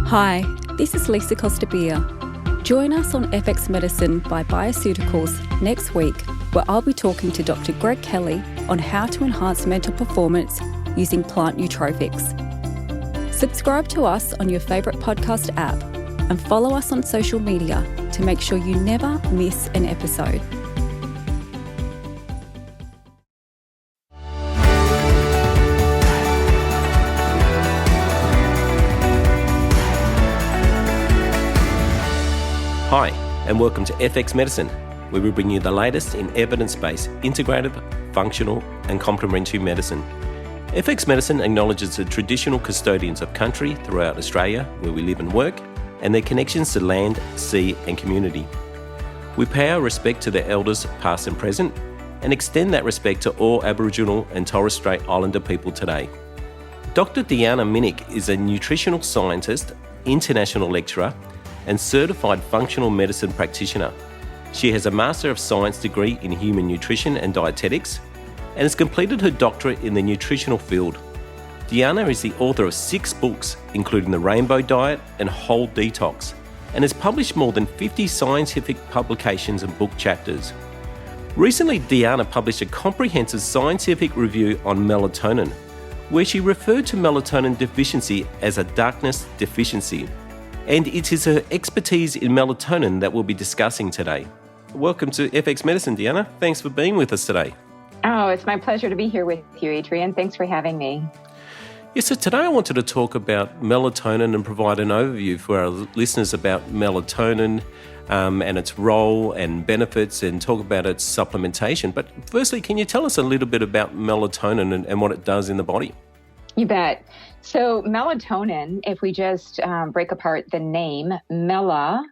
Hi, this is Lisa Costa-Beer. Join us on FX Medicine by BioCeuticals next week, where I'll be talking to Dr. Greg Kelly on how to enhance mental performance using plant nootropics. Subscribe to us on your favourite podcast app and follow us on social media to make sure you never miss an episode. Hi, and welcome to FX Medicine, where we bring you the latest in evidence-based, integrative, functional, and complementary medicine. FX Medicine acknowledges the traditional custodians of country throughout Australia, where we live and work, and their connections to land, sea, and community. We pay our respect to their elders, past and present, and extend that respect to all Aboriginal and Torres Strait Islander people today. Dr Deanna Minich is a nutritional scientist, international lecturer, and certified functional medicine practitioner. She has a Master of Science degree in human nutrition and dietetics and has completed her doctorate in the nutritional field. Deanna is the author of 6 books, including The Rainbow Diet and Whole Detox, and has published more than 50 scientific publications and book chapters. Recently, Deanna published a comprehensive scientific review on melatonin, where she referred to melatonin deficiency as a darkness deficiency. And it is her expertise in melatonin that we'll be discussing today. Welcome to FX Medicine, Deanna. Thanks for being with us today. Oh, it's my pleasure to be here with you, Adrian. Thanks for having me. Yeah, so today I wanted to talk about melatonin and provide an overview for our listeners about melatonin and its role and benefits, and talk about its supplementation. But firstly, can you tell us a little bit about melatonin and what it does in the body? You bet. So melatonin, if we just break apart the name, mela,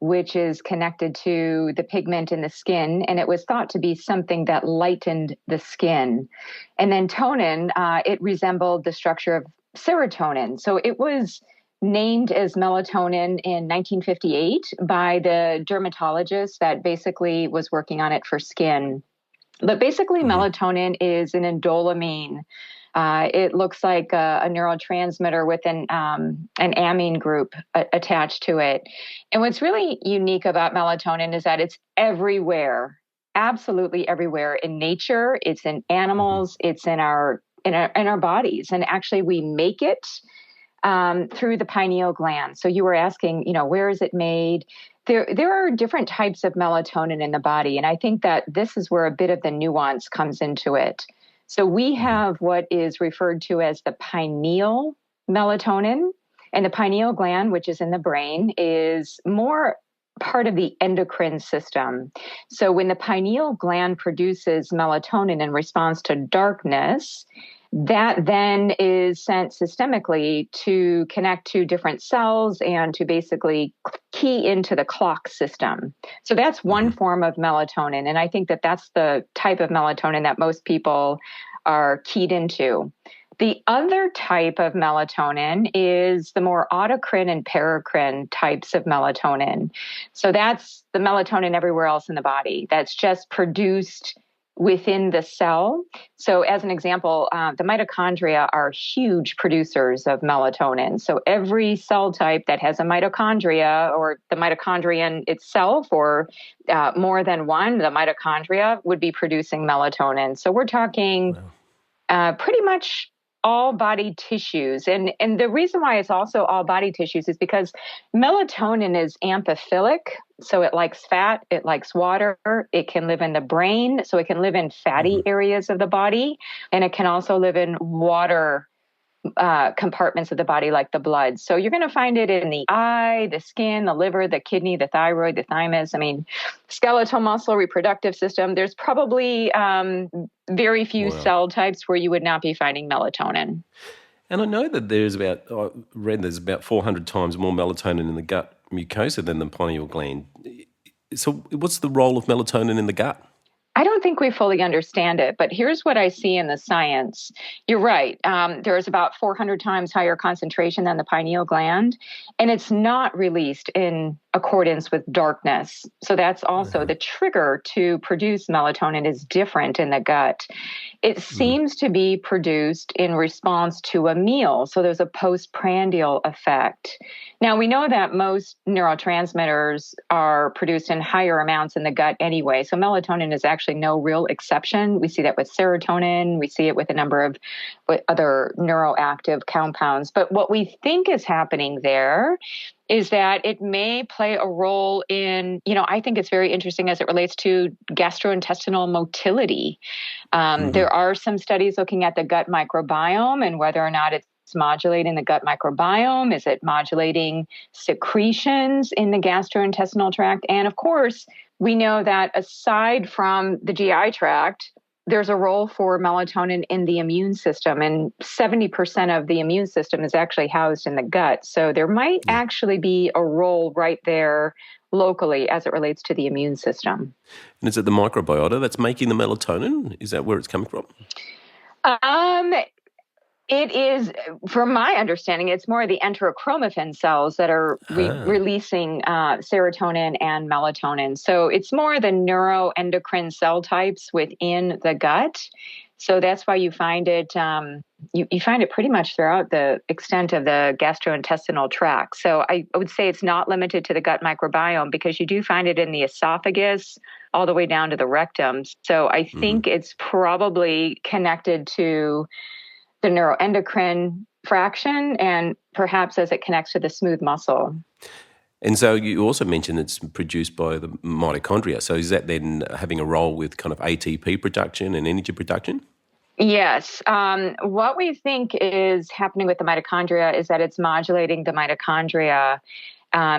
which is connected to the pigment in the skin, and it was thought to be something that lightened the skin. And then tonin, it resembled the structure of serotonin. So it was named as melatonin in 1958 by the dermatologist that basically was working on it for skin. But basically, melatonin is an indolamine. It looks like a neurotransmitter with an amine group attached to it. And what's really unique about melatonin is that it's everywhere, absolutely everywhere in nature. It's in animals. It's in our bodies. And actually, we make it through the pineal gland. So you were asking, where is it made? There are different types of melatonin in the body. And I think that this is where a bit of the nuance comes into it. So we have what is referred to as the pineal melatonin, and the pineal gland, which is in the brain, is more part of the endocrine system. So when the pineal gland produces melatonin in response to darkness, that then is sent systemically to connect to different cells and to basically key into the clock system. So that's one form of melatonin. And I think that that's the type of melatonin that most people are keyed into. The other type of melatonin is the more autocrine and paracrine types of melatonin. So that's the melatonin everywhere else in the body that's just produced within the cell. So as an example, the mitochondria are huge producers of melatonin. So every cell type that has a mitochondria, or the mitochondrion itself, or more than one, the mitochondria would be producing melatonin. So we're talking pretty much all body tissues. And the reason why it's also all body tissues is because melatonin is amphiphilic. So it likes fat, it likes water, it can live in the brain, so it can live in fatty areas of the body, and it can also live in water compartments of the body like the blood. So you're going to find it in the eye, the skin, the liver, the kidney, the thyroid, the thymus, skeletal muscle, reproductive system. There's probably very few cell types where you would not be finding melatonin. And I know that there's about 400 times more melatonin in the gut mucosa than the pineal gland. So what's the role of melatonin in the gut? I don't think we fully understand it, but here's what I see in the science. You're right. There is about 400 times higher concentration than the pineal gland, and it's not released in accordance with darkness. So that's also the trigger to produce melatonin is different in the gut. It seems to be produced in response to a meal. So there's a postprandial effect. Now, we know that most neurotransmitters are produced in higher amounts in the gut anyway. So melatonin is actually no real exception. We see that with serotonin. We see it with a number of other neuroactive compounds. But what we think is happening there is that it may play a role in, I think it's very interesting as it relates to gastrointestinal motility. There are some studies looking at the gut microbiome and whether or not it's modulating the gut microbiome. Is it modulating secretions in the gastrointestinal tract? And of course, we know that aside from the GI tract, there's a role for melatonin in the immune system, and 70% of the immune system is actually housed in the gut. So there might actually be a role right there locally as it relates to the immune system. And is it the microbiota that's making the melatonin? Is that where it's coming from? It is, from my understanding, it's more the enterochromaffin cells that are releasing serotonin and melatonin. So it's more the neuroendocrine cell types within the gut. So that's why you find it, you find it pretty much throughout the extent of the gastrointestinal tract. So I would say it's not limited to the gut microbiome because you do find it in the esophagus all the way down to the rectum. So I think it's probably connected to the neuroendocrine fraction and perhaps as it connects to the smooth muscle. And so you also mentioned it's produced by the mitochondria. So is that then having a role with kind of ATP production and energy production? Yes. What we think is happening with the mitochondria is that it's modulating the mitochondria.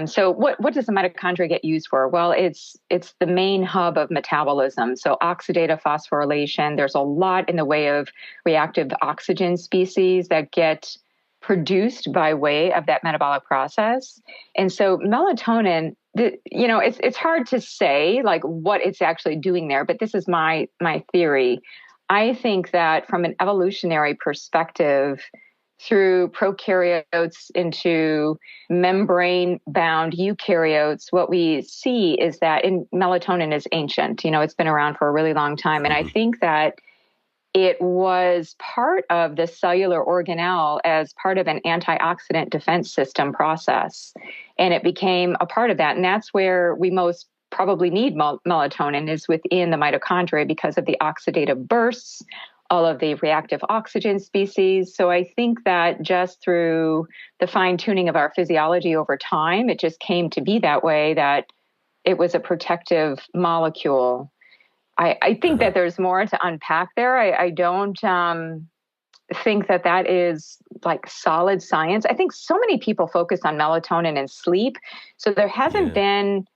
So what does the mitochondria get used for? Well, it's the main hub of metabolism. So oxidative phosphorylation, there's a lot in the way of reactive oxygen species that get produced by way of that metabolic process. And so melatonin, it's hard to say like what it's actually doing there, but this is my theory. I think that from an evolutionary perspective, through prokaryotes into membrane-bound eukaryotes, what we see is that melatonin is ancient. It's been around for a really long time. And I think that it was part of the cellular organelle as part of an antioxidant defense system process. And it became a part of that. And that's where we most probably need melatonin is within the mitochondria because of the oxidative bursts, all of the reactive oxygen species. So I think that just through the fine tuning of our physiology over time, it just came to be that way, that it was a protective molecule. I think that there's more to unpack there. I don't think that is like solid science. I think so many people focus on melatonin and sleep. So there hasn't been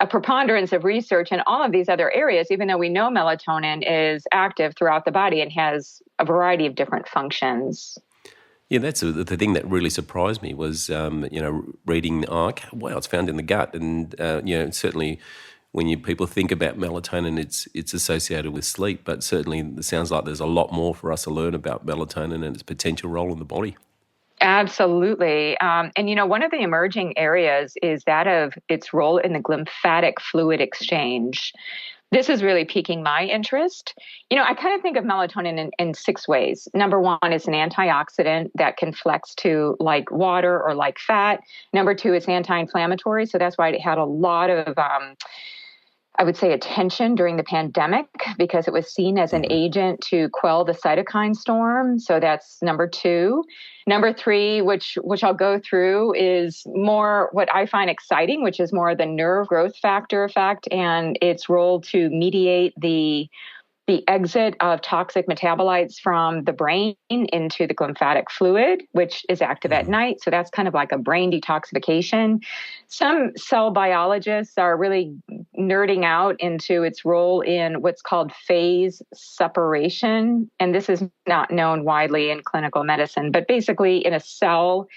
a preponderance of research in all of these other areas, even though we know melatonin is active throughout the body and has a variety of different functions. Yeah, that's the thing that really surprised me was, reading, wow, it's found in the gut. And, certainly when people think about melatonin, it's associated with sleep, but certainly it sounds like there's a lot more for us to learn about melatonin and its potential role in the body. Absolutely. And, one of the emerging areas is that of its role in the lymphatic fluid exchange. This is really piquing my interest. I kind of think of melatonin in 6 ways. Number 1 is an antioxidant that can flex to like water or like fat. Number 2 is anti-inflammatory. So that's why it had a lot of I would say attention during the pandemic because it was seen as an agent to quell the cytokine storm. So that's number 2. Number 3, which I'll go through, is more what I find exciting, which is more the nerve growth factor effect and its role to mediate the exit of toxic metabolites from the brain into the lymphatic fluid, which is active at night. So that's kind of like a brain detoxification. Some cell biologists are really nerding out into its role in what's called phase separation. And this is not known widely in clinical medicine, but basically in a cell,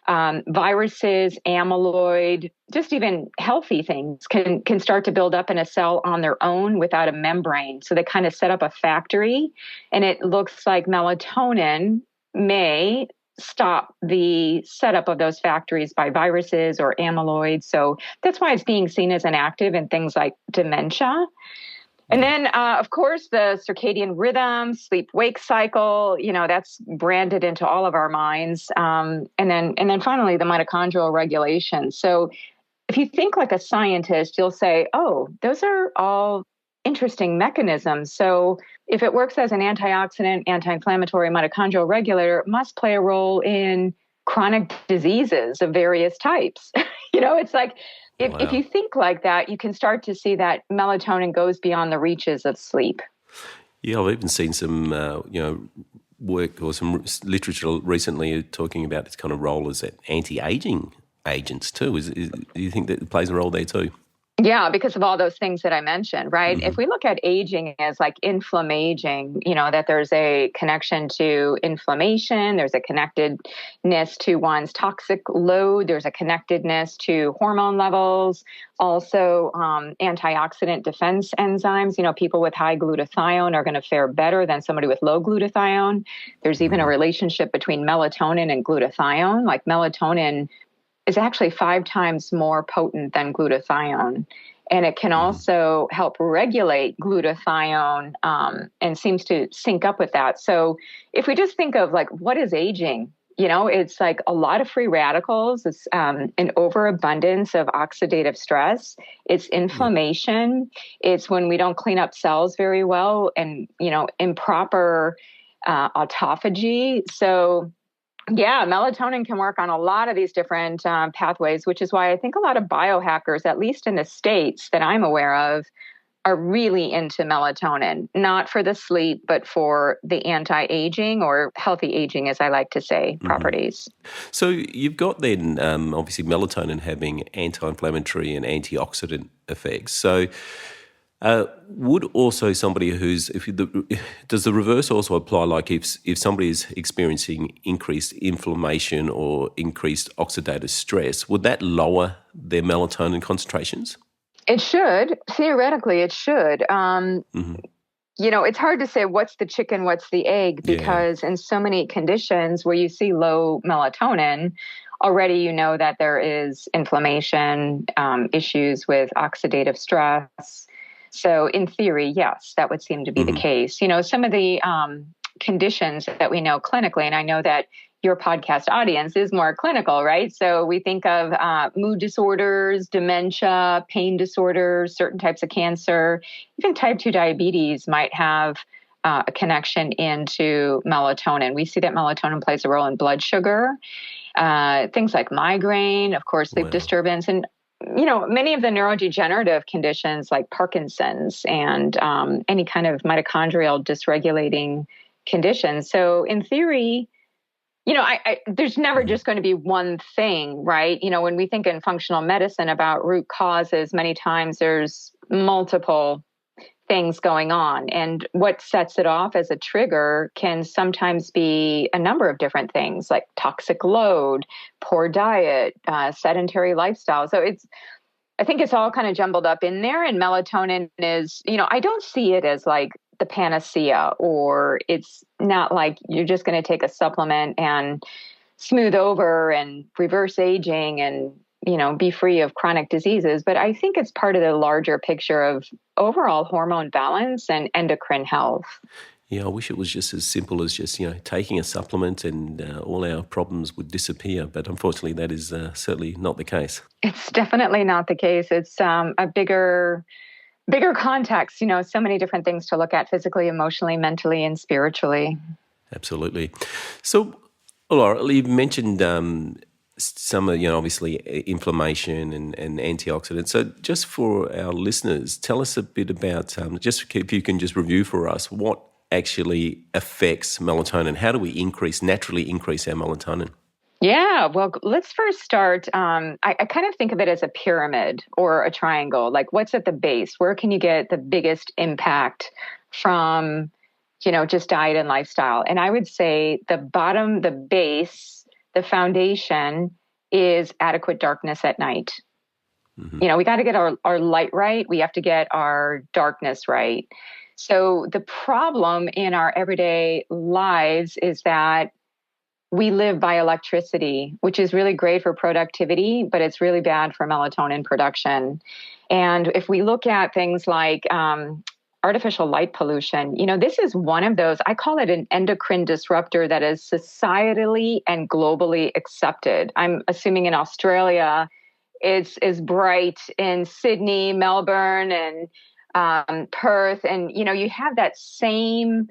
Viruses, amyloid, just even healthy things can start to build up in a cell on their own without a membrane. So they kind of set up a factory, and it looks like melatonin may stop the setup of those factories by viruses or amyloid. So that's why it's being seen as inactive in things like dementia. And then, of course, the circadian rhythm, sleep-wake cycle, that's branded into all of our minds. And then finally, the mitochondrial regulation. So if you think like a scientist, you'll say, oh, those are all interesting mechanisms. So if it works as an antioxidant, anti-inflammatory mitochondrial regulator, it must play a role in chronic diseases of various types. It's like, if you think like that, you can start to see that melatonin goes beyond the reaches of sleep. Yeah, I've even seen some, work or some literature recently talking about its kind of role as anti-aging agents too. Do you think that it plays a role there too? Yeah, because of all those things that I mentioned, right? Mm-hmm. If we look at aging as like inflammaging, that there's a connection to inflammation, there's a connectedness to one's toxic load, there's a connectedness to hormone levels, also antioxidant defense enzymes. People with high glutathione are going to fare better than somebody with low glutathione. There's even a relationship between melatonin and glutathione. Like melatonin is actually 5 times more potent than glutathione. And it can also help regulate glutathione and seems to sync up with that. So if we just think of like, what is aging? It's like a lot of free radicals. It's an overabundance of oxidative stress. It's inflammation. It's when we don't clean up cells very well and, improper autophagy. So yeah, melatonin can work on a lot of these different pathways, which is why I think a lot of biohackers, at least in the States that I'm aware of, are really into melatonin, not for the sleep, but for the anti-aging or healthy aging, as I like to say, properties. So you've got then, obviously, melatonin having anti-inflammatory and antioxidant effects. So would also somebody does the reverse also apply? Like if somebody is experiencing increased inflammation or increased oxidative stress, would that lower their melatonin concentrations? It should. Theoretically, it should. It's hard to say what's the chicken, what's the egg, because in so many conditions where you see low melatonin, already you know that there is inflammation, issues with oxidative stress. So in theory, yes, that would seem to be the case. Some of the conditions that we know clinically, and I know that your podcast audience is more clinical, right? So we think of mood disorders, dementia, pain disorders, certain types of cancer, even type 2 diabetes might have a connection into melatonin. We see that melatonin plays a role in blood sugar, things like migraine, of course, sleep disturbance, and many of the neurodegenerative conditions like Parkinson's and any kind of mitochondrial dysregulating conditions. So in theory, there's never just going to be one thing, right? When we think in functional medicine about root causes, many times there's multiple things going on. And what sets it off as a trigger can sometimes be a number of different things like toxic load, poor diet, sedentary lifestyle. So I think it's all kind of jumbled up in there. And melatonin is, I don't see it as like the panacea, or it's not like you're just going to take a supplement and smooth over and reverse aging and be free of chronic diseases. But I think it's part of the larger picture of overall hormone balance and endocrine health. Yeah, I wish it was just as simple as just, taking a supplement and all our problems would disappear. But unfortunately, that is certainly not the case. It's definitely not the case. It's a bigger context, so many different things to look at physically, emotionally, mentally, and spiritually. Absolutely. So, Laura, you've mentioned some of, obviously inflammation and antioxidants. So just for our listeners, tell us a bit about, just if you can just review for us, what actually affects melatonin? How do we naturally increase our melatonin? Yeah, well, let's first start. I kind of think of it as a pyramid or a triangle. Like, what's at the base? Where can you get the biggest impact from, just diet and lifestyle? And I would say the base the foundation is adequate darkness at night. We got to get our light right. We have to get our darkness right. So the problem in our everyday lives is that we live by electricity, which is really great for productivity, but it's really bad for melatonin production. And if we look at things like artificial light pollution, this is one of those, I call it an endocrine disruptor that is societally and globally accepted. I'm assuming in Australia, it's as bright in Sydney, Melbourne, and Perth. And, you have that same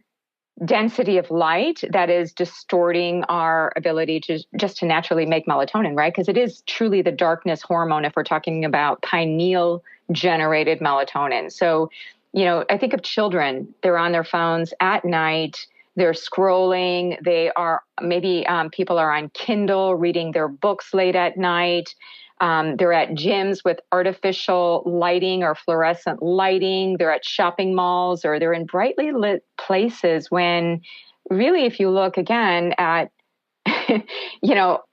density of light that is distorting our ability to naturally make melatonin, right? Because it is truly the darkness hormone if we're talking about pineal generated melatonin. So, I think of children, they're on their phones at night, they're scrolling, they are maybe people are on Kindle reading their books late at night. They're at gyms with artificial lighting or fluorescent lighting. They're at shopping malls, or they're in brightly lit places when really, if you look again at,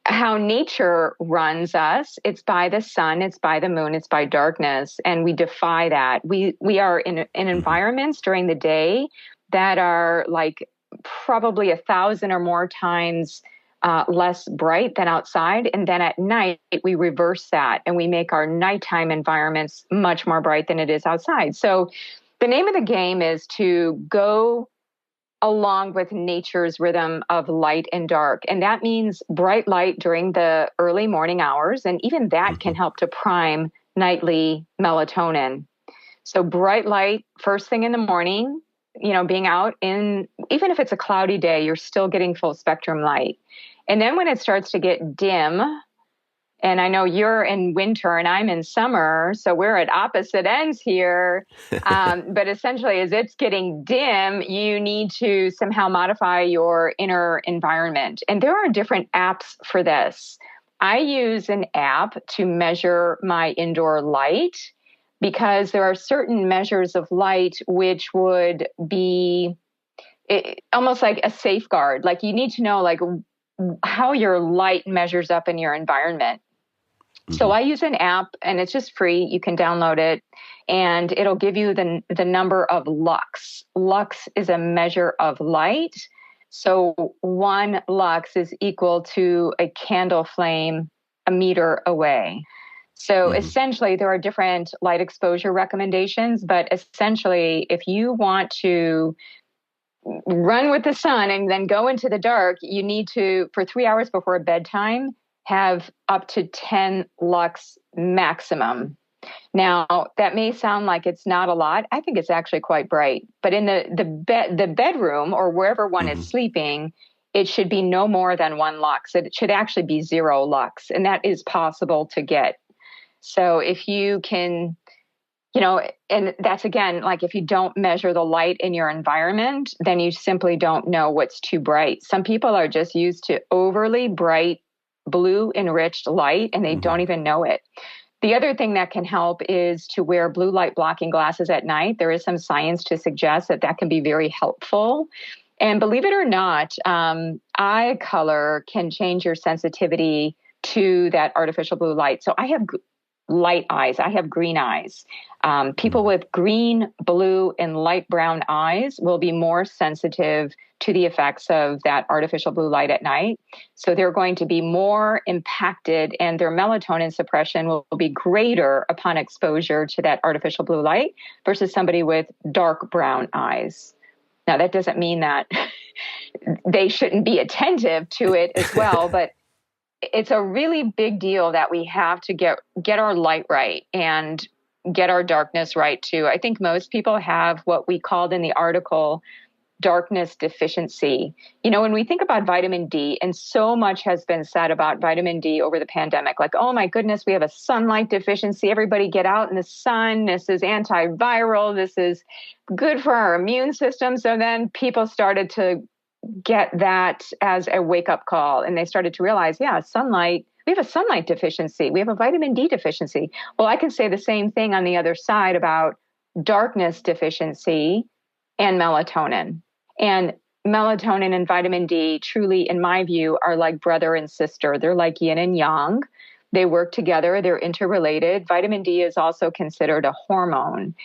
how nature runs us, it's by the sun, it's by the moon, it's by darkness. And we defy that. We are in environments during the day that are like probably 1,000 or more times less bright than outside. And then at night, we reverse that and we make our nighttime environments much more bright than it is outside. So the name of the game is to go along with nature's rhythm of light and dark. And that means bright light during the early morning hours. And even that can help to prime nightly melatonin. So bright light first thing in the morning, being out in, even if it's a cloudy day, you're still getting full spectrum light. And then when it starts to get dim, and I know you're in winter and I'm in summer, so we're at opposite ends here. But essentially, as it's getting dim, you need to somehow modify your inner environment. And there are different apps for this. I use an app to measure my indoor light because there are certain measures of light which would be almost like a safeguard. Like you need to know like how your light measures up in your environment. So I use an app and it's just free. You can download it and it'll give you the number of lux. Lux is a measure of light. So 1 lux is equal to a candle flame a meter away. So essentially there are different light exposure recommendations, but essentially if you want to run with the sun and then go into the dark, you need to, for 3 hours before bedtime, have up to 10 lux maximum. Now, that may sound like it's not a lot. I think it's actually quite bright. But in the bedroom or wherever one is sleeping, it should be no more than 1 lux. It should actually be 0 lux. And that is possible to get. So if you can, and that's again, like if you don't measure the light in your environment, then you simply don't know what's too bright. Some people are just used to overly bright blue enriched light and they don't even know it. The other thing that can help is to wear blue light blocking glasses at night. There is some science to suggest that can be very helpful. And believe it or not, eye color can change your sensitivity to that artificial blue light. So I have light eyes. I have green eyes. People with green, blue, and light brown eyes will be more sensitive to the effects of that artificial blue light at night. So they're going to be more impacted and their melatonin suppression will be greater upon exposure to that artificial blue light versus somebody with dark brown eyes. Now, that doesn't mean that they shouldn't be attentive to it as well, but it's a really big deal that we have to get our light right and get our darkness right too. I think most people have what we called in the article darkness deficiency. When we think about vitamin D, and so much has been said about vitamin D over the pandemic, like, oh my goodness, we have a sunlight deficiency. Everybody get out in the sun. This is antiviral. This is good for our immune system. So then people started to get that as a wake-up call. And they started to realize, sunlight, we have a sunlight deficiency. We have a vitamin D deficiency. Well, I can say the same thing on the other side about darkness deficiency and melatonin. And melatonin and vitamin D truly, in my view, are like brother and sister. They're like yin and yang. They work together. They're interrelated. Vitamin D is also considered a hormone.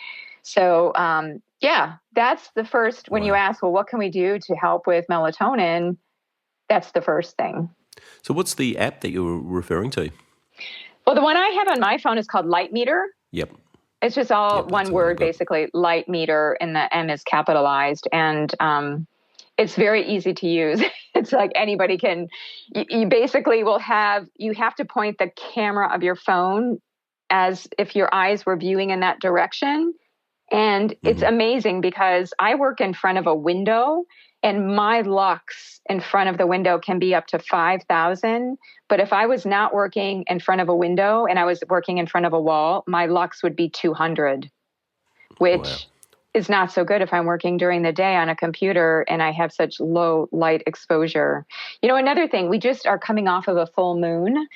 So, yeah, that's the first, when you ask, well, what can we do to help with melatonin? That's the first thing. So what's the app that you're referring to? Well, the one I have on my phone is called Light Meter. Yep. It's just all one word, basically, Light Meter, and the M is capitalized. And it's very easy to use. It's like anybody can, you basically will have, you have to point the camera of your phone as if your eyes were viewing in that direction. And it's amazing because I work in front of a window, and my lux in front of the window can be up to 5,000. But if I was not working in front of a window and I was working in front of a wall, my lux would be 200, which is not so good if I'm working during the day on a computer and I have such low light exposure. You know, another thing, we just are coming off of a full moon,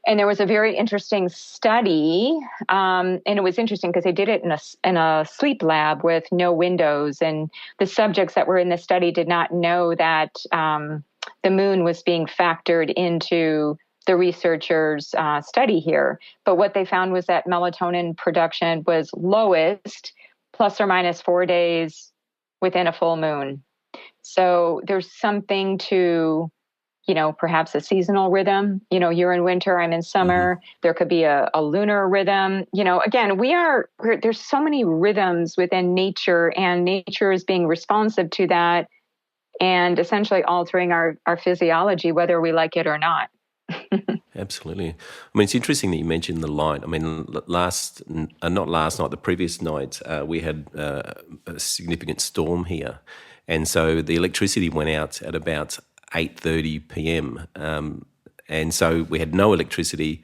and there was a very interesting study, and it was interesting because they did it in a sleep lab with no windows, and the subjects that were in the study did not know that the moon was being factored into the researchers' study here. But what they found was that melatonin production was lowest plus or minus 4 days within a full moon. So there's something to, you know, perhaps a seasonal rhythm. You know, you're in winter, I'm in summer. There could be a lunar rhythm. You know, again, there's so many rhythms within nature, and nature is being responsive to that and essentially altering our physiology, whether we like it or not. Absolutely. I mean, it's interesting that you mentioned the light. I mean, not last night, the previous night, we had a significant storm here. And so the electricity went out at about 8:30 p.m. And so we had no electricity,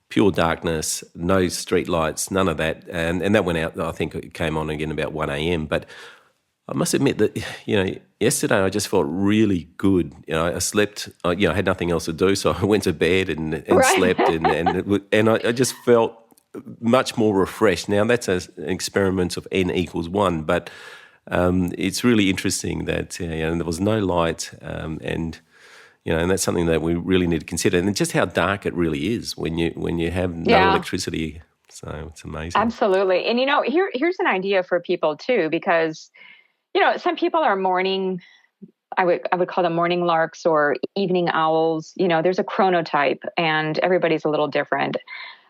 pure darkness, no street lights, none of that. And that went out, I think it came on again about 1 a.m. But I must admit that, you know, yesterday I just felt really good. You know, I slept, I had nothing else to do, so I went to bed and slept, and I just felt much more refreshed. Now, that's an experiment of N=1, but it's really interesting that there was no light, and that's something that we really need to consider, and just how dark it really is when you have no electricity. So it's amazing. Absolutely. And, here's an idea for people too, because some people are morning, I would call them morning larks or evening owls. There's a chronotype, and everybody's a little different.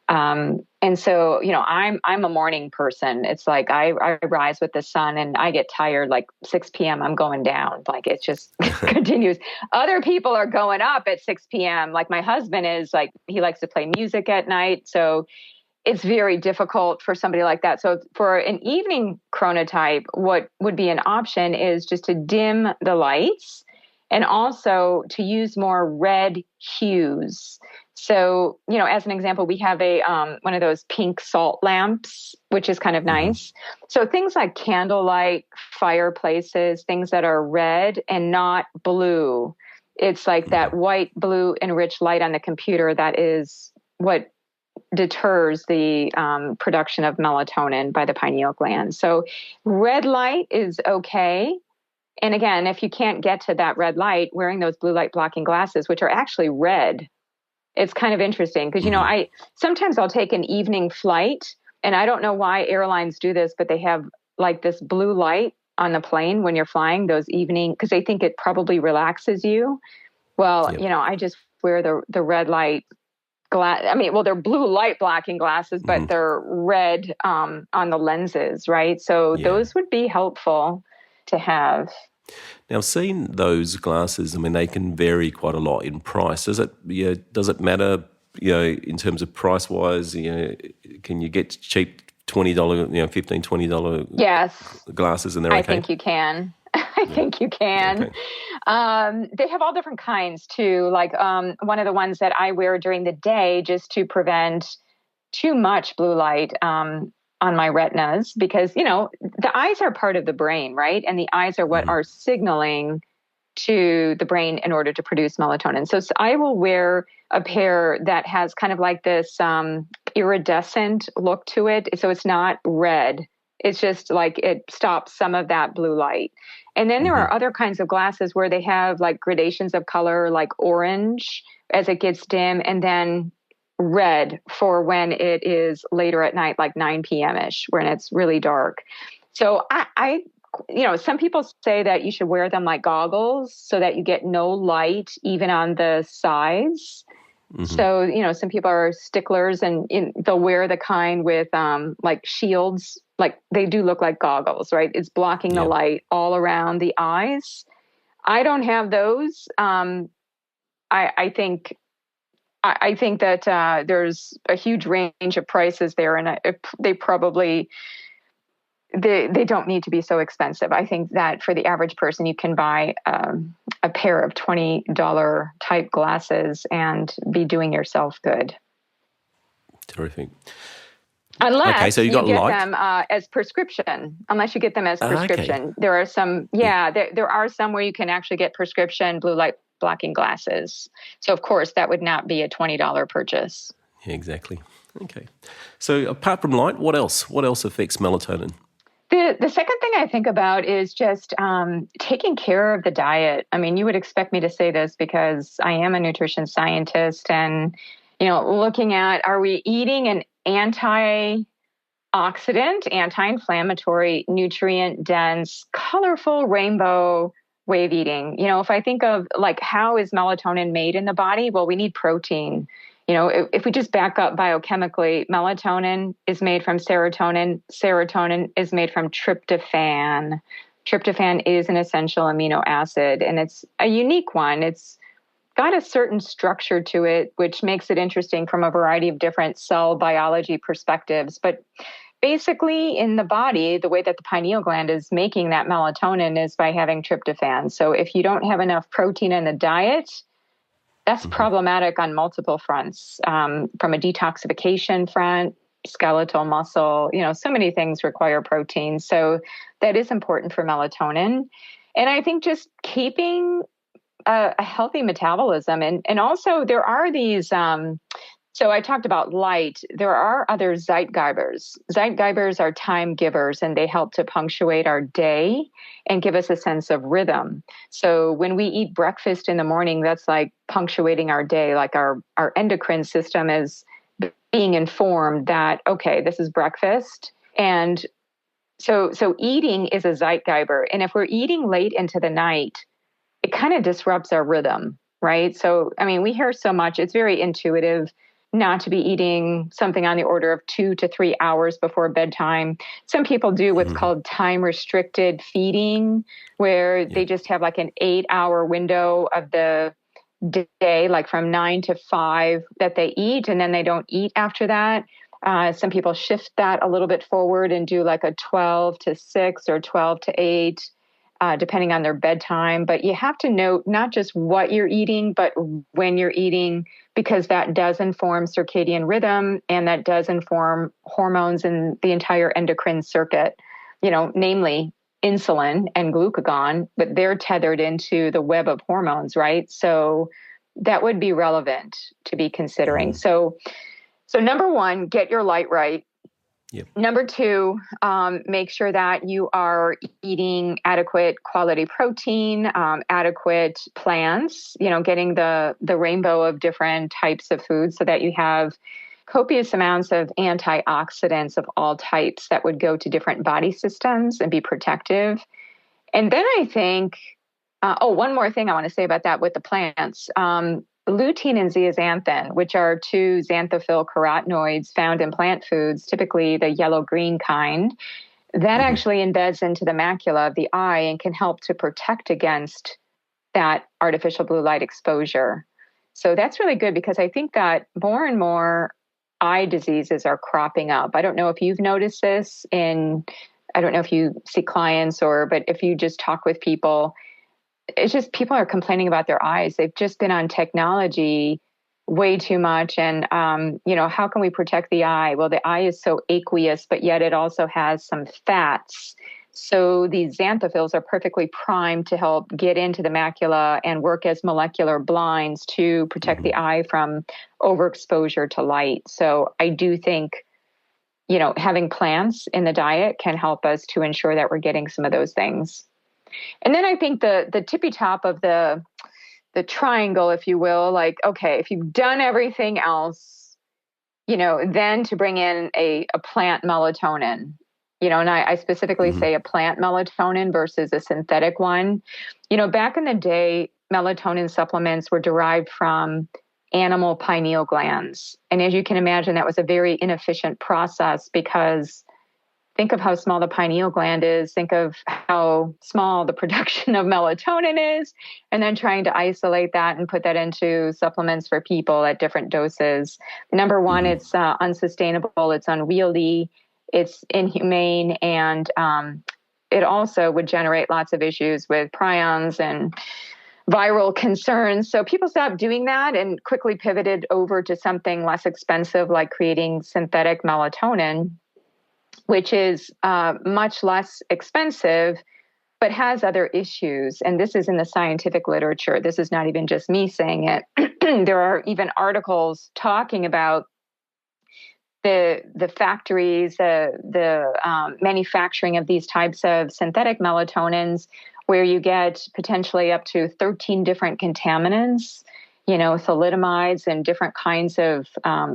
And so, I'm a morning person. It's like I rise with the sun, and I get tired like 6 p.m. I'm going down. Like it just continues. Other people are going up at 6 p.m. Like my husband is, like, he likes to play music at night. So it's very difficult for somebody like that. So for an evening chronotype, what would be an option is just to dim the lights and also to use more red hues. So, as an example, we have a one of those pink salt lamps, which is kind of nice. So things like candlelight, fireplaces, things that are red and not blue. It's like that white, blue, enriched light on the computer that is what deters the production of melatonin by the pineal gland. So red light is okay. And again, if you can't get to that red light, wearing those blue light blocking glasses, which are actually red, it's kind of interesting because, sometimes I'll take an evening flight, and I don't know why airlines do this, but they have like this blue light on the plane when you're flying those evening, because they think it probably relaxes you. Well, I just wear the red light glass. I mean, well, they're blue light blocking glasses, but they're red on the lenses, right? So those would be helpful to have. Now, seeing those glasses, I mean, they can vary quite a lot in price. Does it matter, in terms of price-wise? Can you get cheap $20, $15, $20 yes. glasses, and they're okay? I think you can. I think you can. Okay. They have all different kinds too. Like one of the ones that I wear during the day just to prevent too much blue light on my retinas, because, the eyes are part of the brain, right? And the eyes are what are signaling to the brain in order to produce melatonin. So I will wear a pair that has kind of like this iridescent look to it. So it's not red. It's just like it stops some of that blue light. And then there are other kinds of glasses where they have like gradations of color, like orange as it gets dim, and then red for when it is later at night, like 9 p.m.-ish, when it's really dark. So I some people say that you should wear them like goggles so that you get no light even on the sides. So, some people are sticklers and they'll wear the kind with like shields, like they do look like goggles, right? It's blocking the light all around the eyes. I don't have those. I think that there's a huge range of prices there, and they probably they don't need to be so expensive. I think that for the average person, you can buy a pair of $20 type glasses and be doing yourself good. Terrific. Unless so you got get light? them as prescription. Unless you get them as prescription. Okay. There are some, there are some where you can actually get prescription blue light blocking glasses. So, of course, that would not be a $20 purchase. Yeah, exactly. Okay. So apart from light, what else? What else affects melatonin? The second thing I think about is just taking care of the diet. I mean, you would expect me to say this because I am a nutrition scientist and, looking at, are we eating an antioxidant, anti-inflammatory, nutrient-dense, colorful rainbow way of eating? If I think of like, how is melatonin made in the body? Well, we need protein. If we just back up biochemically, melatonin is made from serotonin. Serotonin is made from tryptophan. Tryptophan is an essential amino acid, and it's a unique one. It's got a certain structure to it, which makes it interesting from a variety of different cell biology perspectives. But basically, in the body, the way that the pineal gland is making that melatonin is by having tryptophan. So if you don't have enough protein in the diet, that's problematic on multiple fronts, from a detoxification front, skeletal muscle, so many things require protein. So that is important for melatonin. And I think just keeping a healthy metabolism. And also there are these, so I talked about light. There are other Zeitgebers. Zeitgebers are time givers, and they help to punctuate our day and give us a sense of rhythm. So when we eat breakfast in the morning, that's like punctuating our day, like our endocrine system is being informed that, okay, this is breakfast. And so eating is a Zeitgeber. And if we're eating late into the night, it kind of disrupts our rhythm, right? So, I mean, we hear so much, it's very intuitive not to be eating something on the order of 2 to 3 hours before bedtime. Some people do what's called time-restricted feeding, where they just have like an 8-hour window of the day, like from 9 to 5 that they eat, and then they don't eat after that. Some people shift that a little bit forward and do like a 12 to 6 or 12 to 8, depending on their bedtime. But you have to note not just what you're eating, but when you're eating, because that does inform circadian rhythm and that does inform hormones in the entire endocrine circuit, namely insulin and glucagon, but they're tethered into the web of hormones, right? So that would be relevant to be considering. So number one, get your light right. Yep. Number two, make sure that you are eating adequate quality protein, adequate plants, getting the rainbow of different types of foods so that you have copious amounts of antioxidants of all types that would go to different body systems and be protective. And then I think, one more thing I want to say about that with the plants. Lutein and zeaxanthin, which are two xanthophil carotenoids found in plant foods, typically the yellow-green kind, that actually embeds into the macula of the eye and can help to protect against that artificial blue light exposure. So that's really good because I think that more and more eye diseases are cropping up. I don't know if you've noticed this I don't know if you see clients but if you just talk with people, it's just people are complaining about their eyes. They've just been on technology way too much. And, how can we protect the eye? Well, the eye is so aqueous, but yet it also has some fats. So these xanthophils are perfectly primed to help get into the macula and work as molecular blinds to protect the eye from overexposure to light. So I do think, having plants in the diet can help us to ensure that we're getting some of those things. And then I think the tippy top of the triangle, if you will, like, okay, if you've done everything else, then to bring in a plant melatonin, and I specifically say a plant melatonin versus a synthetic one. Back in the day, melatonin supplements were derived from animal pineal glands. And as you can imagine, that was a very inefficient process because think of how small the pineal gland is, think of how small the production of melatonin is, and then trying to isolate that and put that into supplements for people at different doses. Number one, it's unsustainable, it's unwieldy, it's inhumane, and it also would generate lots of issues with prions and viral concerns. So people stopped doing that and quickly pivoted over to something less expensive, like creating synthetic melatonin, which is much less expensive, but has other issues. And this is in the scientific literature. This is not even just me saying it. There are even articles talking about the factories, the manufacturing of these types of synthetic melatonins, where you get potentially up to 13 different contaminants, thalidomides and different kinds of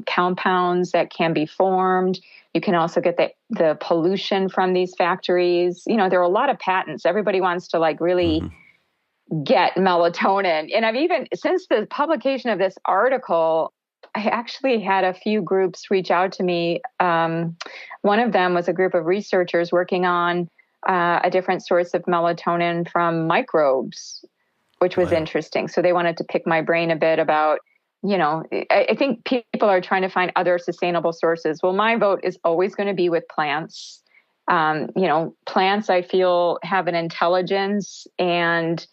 compounds that can be formed. You can also get the pollution from these factories. There are a lot of patents. Everybody wants to really get melatonin. And I've even, since the publication of this article, I actually had a few groups reach out to me. One of them was a group of researchers working on a different source of melatonin from microbes, which was interesting. So they wanted to pick my brain a bit about, I think people are trying to find other sustainable sources. Well, my vote is always going to be with plants. Plants, I feel, have an intelligence, and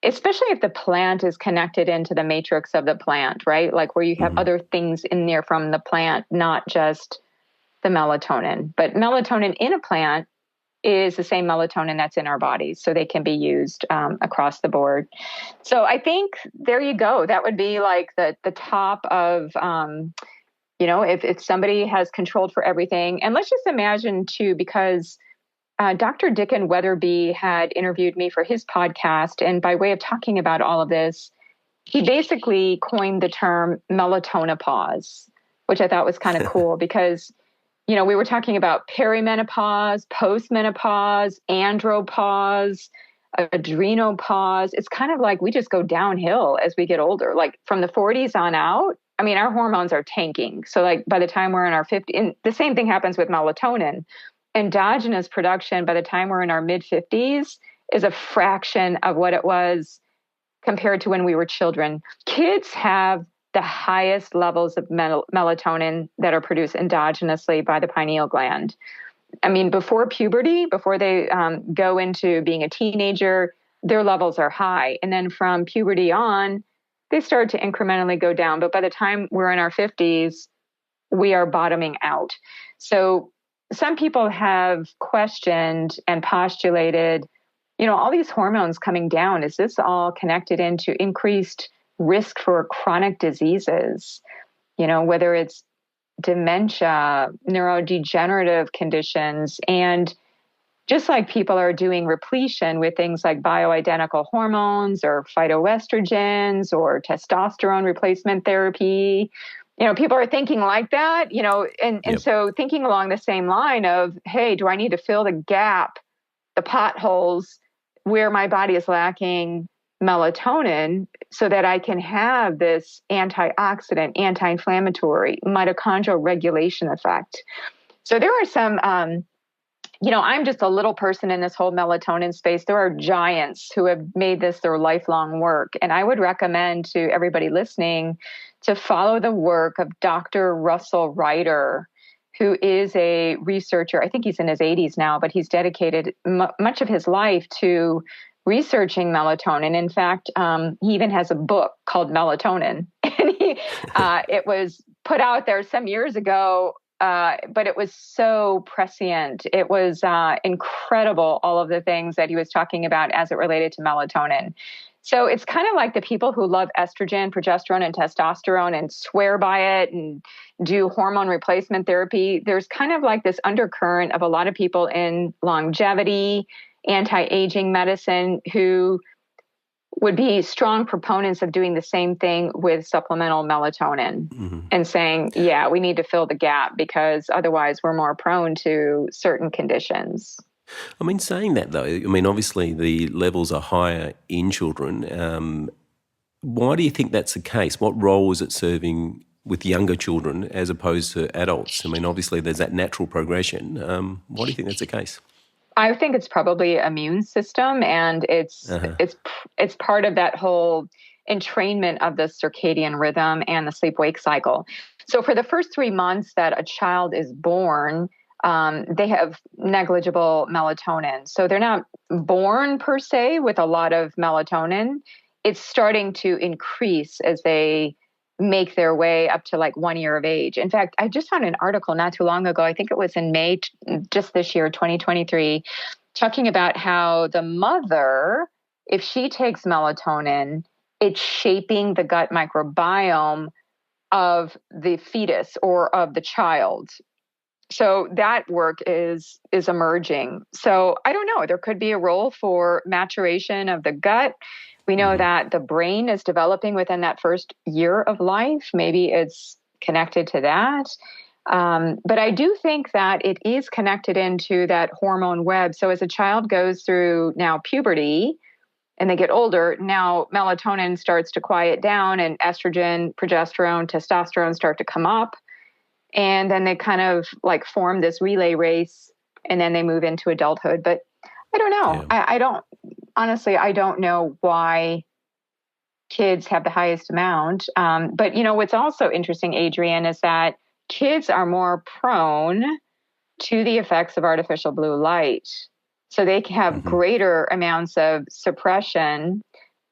especially if the plant is connected into the matrix of the plant, right? Like where you have other things in there from the plant, not just the melatonin. But melatonin in a plant is the same melatonin that's in our bodies, so they can be used across the board. So I think there you go. That would be like the top of, if somebody has controlled for everything. And let's just imagine too, because Dr. Dickon Weatherby had interviewed me for his podcast, and by way of talking about all of this, he basically coined the term melatonopause, which I thought was kind of cool because we were talking about perimenopause, postmenopause, andropause, adrenopause. It's kind of like we just go downhill as we get older. Like from the 40s on out, our hormones are tanking. So like by the time we're in our 50s, and the same thing happens with melatonin. Endogenous production by the time we're in our mid-50s is a fraction of what it was compared to when we were children. Kids have the highest levels of melatonin that are produced endogenously by the pineal gland. Before puberty, before they go into being a teenager, their levels are high. And then from puberty on, they start to incrementally go down. But by the time we're in our 50s, we are bottoming out. So some people have questioned and postulated, all these hormones coming down, is this all connected into increased risk for chronic diseases, whether it's dementia, neurodegenerative conditions, and just like people are doing repletion with things like bioidentical hormones or phytoestrogens or testosterone replacement therapy, people are thinking like that, and so thinking along the same line of, hey, do I need to fill the gap, the potholes where my body is lacking melatonin so that I can have this antioxidant, anti-inflammatory, mitochondrial regulation effect. So there are some, I'm just a little person in this whole melatonin space. There are giants who have made this their lifelong work. And I would recommend to everybody listening to follow the work of Dr. Russell Ryder, who is a researcher. I think he's in his 80s now, but he's dedicated much of his life to researching melatonin. In fact, he even has a book called Melatonin. And it was put out there some years ago, but it was so prescient. It was incredible, all of the things that he was talking about as it related to melatonin. So it's kind of like the people who love estrogen, progesterone, and testosterone and swear by it and do hormone replacement therapy. There's kind of like this undercurrent of a lot of people in longevity, anti-aging medicine who would be strong proponents of doing the same thing with supplemental melatonin and saying, yeah, we need to fill the gap because otherwise we're more prone to certain conditions. I mean, saying that though, I mean, obviously the levels are higher in children. Why do you think that's the case? What role is it serving with younger children as opposed to adults? I mean, obviously there's that natural progression. Why do you think that's the case? I think it's probably immune system, and it's part of that whole entrainment of the circadian rhythm and the sleep-wake cycle. So for the first 3 months that a child is born, they have negligible melatonin. So they're not born per se with a lot of melatonin. It's starting to increase as they make their way up to like 1 year of age. In fact, I just found an article not too long ago, I think it was in May, just this year, 2023, talking about how the mother, if she takes melatonin, it's shaping the gut microbiome of the fetus or of the child. So that work is emerging. So I don't know, there could be a role for maturation of the gut. We know that the brain is developing within that first year of life. Maybe it's connected to that. But I do think that it is connected into that hormone web. So as a child goes through now puberty and they get older, now melatonin starts to quiet down and estrogen, progesterone, testosterone start to come up. And then they kind of like form this relay race and then they move into adulthood. But I don't know. Yeah. I don't know why kids have the highest amount. But, you know, what's also interesting, Adrian, is that kids are more prone to the effects of artificial blue light. So they can have greater amounts of suppression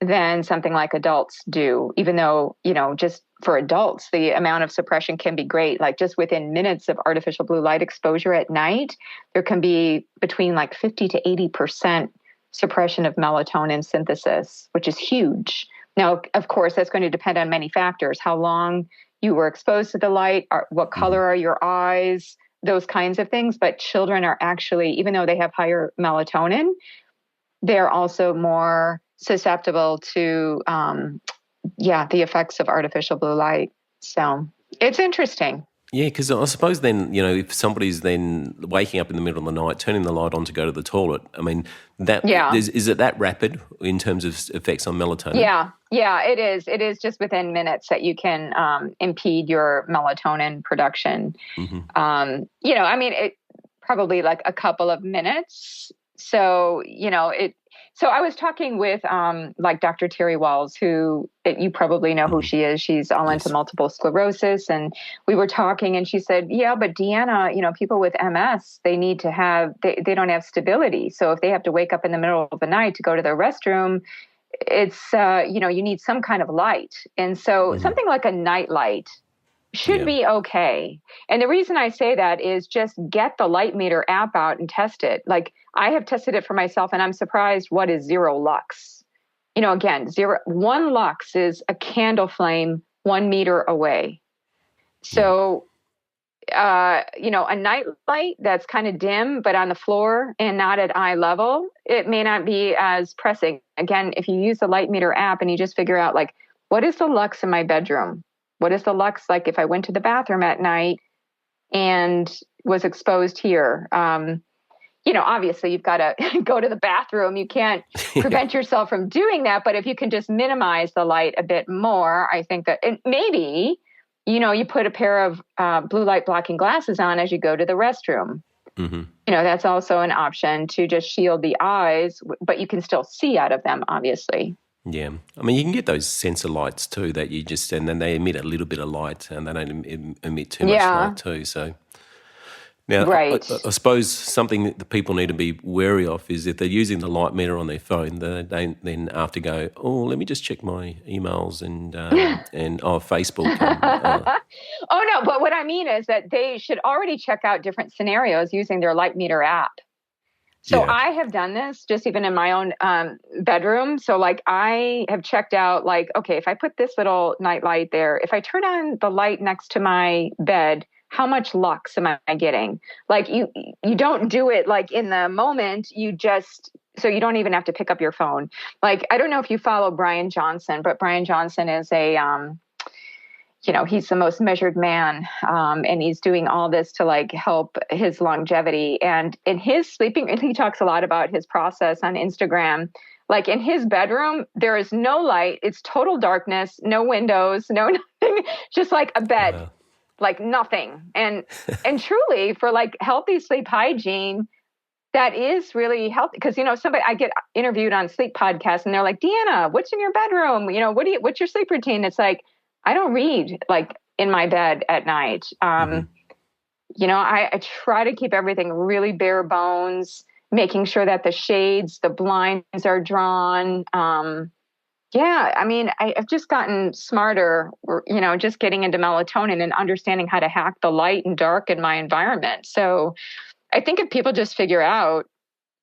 than something like adults do, even though, you know, just for adults, the amount of suppression can be great. Like just within minutes of artificial blue light exposure at night, there can be between like 50 to 80% suppression of melatonin synthesis, which is huge. Now, of course, that's going to depend on many factors, how long you were exposed to the light, what color are your eyes, those kinds of things. But children are actually, even though they have higher melatonin, they're also more susceptible to, the effects of artificial blue light. So it's interesting. Yeah, because I suppose then, you know, if somebody's then waking up in the middle of the night, turning the light on to go to the toilet, I mean, is it that rapid in terms of effects on melatonin? Yeah, it is. It is just within minutes that you can impede your melatonin production. You know, I mean, it probably like a couple of minutes. So, you know, So I was talking with like Dr. Terry Walls, who you probably know who she is. She's all into multiple sclerosis. And we were talking and she said, yeah, but Deanna, you know, people with MS, they need to have, they don't have stability. So if they have to wake up in the middle of the night to go to their restroom, it's, you know, you need some kind of light. And so something like a night light should be okay. And the reason I say that is just get the Light Meter app out and test it. Like I have tested it for myself and I'm surprised what is 0 lux. You know, again, 1 lux is a candle flame 1 meter away. So, you know, a night light that's kind of dim, but on the floor and not at eye level, it may not be as pressing. Again, if you use the Light Meter app and you just figure out like, what is the lux in my bedroom? What is the lux like if I went to the bathroom at night and was exposed here? You know, obviously you've got to go to the bathroom. You can't prevent yourself from doing that. But if you can just minimize the light a bit more, I think that maybe, you know, you put a pair of blue light blocking glasses on as you go to the restroom. You know, that's also an option to just shield the eyes, but you can still see out of them, obviously. Yeah. I mean, you can get those sensor lights too that you just, and then they emit a little bit of light and they don't emit too much light too. So now, I suppose something that the people need to be wary of is if they're using the Light Meter on their phone, they don't then after go, oh, let me just check my emails and Facebook. Oh, no. But what I mean is that they should already check out different scenarios using their Light Meter app. So I have done this just even in my own bedroom. So like I have checked out like, okay, if I put this little night light there, if I turn on the light next to my bed, how much lux am I getting? Like you don't do it like in the moment. So you don't even have to pick up your phone. Like, I don't know if you follow Brian Johnson, but Brian Johnson is he's the most measured man. And he's doing all this to like help his longevity. And in his sleeping, and he talks a lot about his process on Instagram. Like in his bedroom, there is no light. It's total darkness, no windows, no nothing, just like a bed. Wow. Like nothing. And truly for like healthy sleep hygiene, that is really healthy. Cause I get interviewed on sleep podcasts and they're like, Deanna, what's in your bedroom? What's your sleep routine? It's like, I don't read like in my bed at night. I try to keep everything really bare bones, making sure that the shades, the blinds are drawn. I've just gotten smarter, just getting into melatonin and understanding how to hack the light and dark in my environment. So I think if people just figure out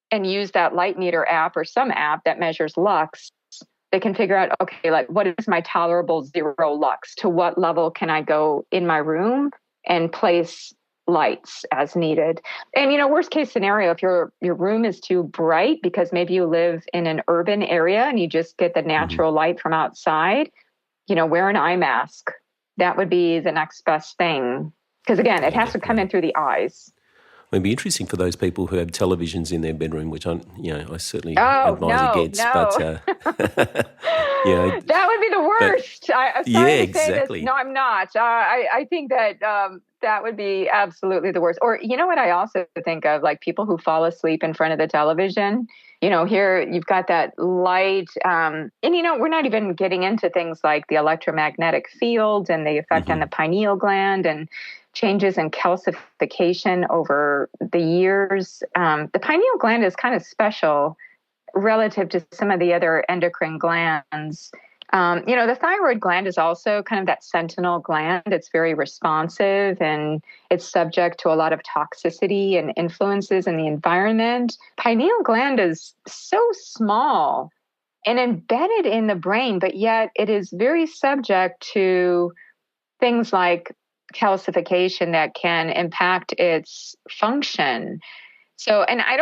and use that light meter app or some app that measures lux, they can figure out, okay, like what is my tolerable zero lux? To what level can I go in my room and place lights as needed? And, worst case scenario, if your room is too bright because maybe you live in an urban area and you just get the natural light from outside, wear an eye mask. That would be the next best thing. Because again, it has to come in through the eyes. It'd be interesting for those people who have televisions in their bedroom, which I certainly advise against. No. But that would be the worst. I'm sorry to say this. No, I'm not. I think that that would be absolutely the worst. Or what I also think of, like people who fall asleep in front of the television. Here you've got that light, and we're not even getting into things like the electromagnetic field and the effect on the pineal gland and changes in calcification over the years. The pineal gland is kind of special relative to some of the other endocrine glands. The thyroid gland is also kind of that sentinel gland. It's very responsive and it's subject to a lot of toxicity and influences in the environment. Pineal gland is so small and embedded in the brain, but yet it is very subject to things like calcification that can impact its function. So, and I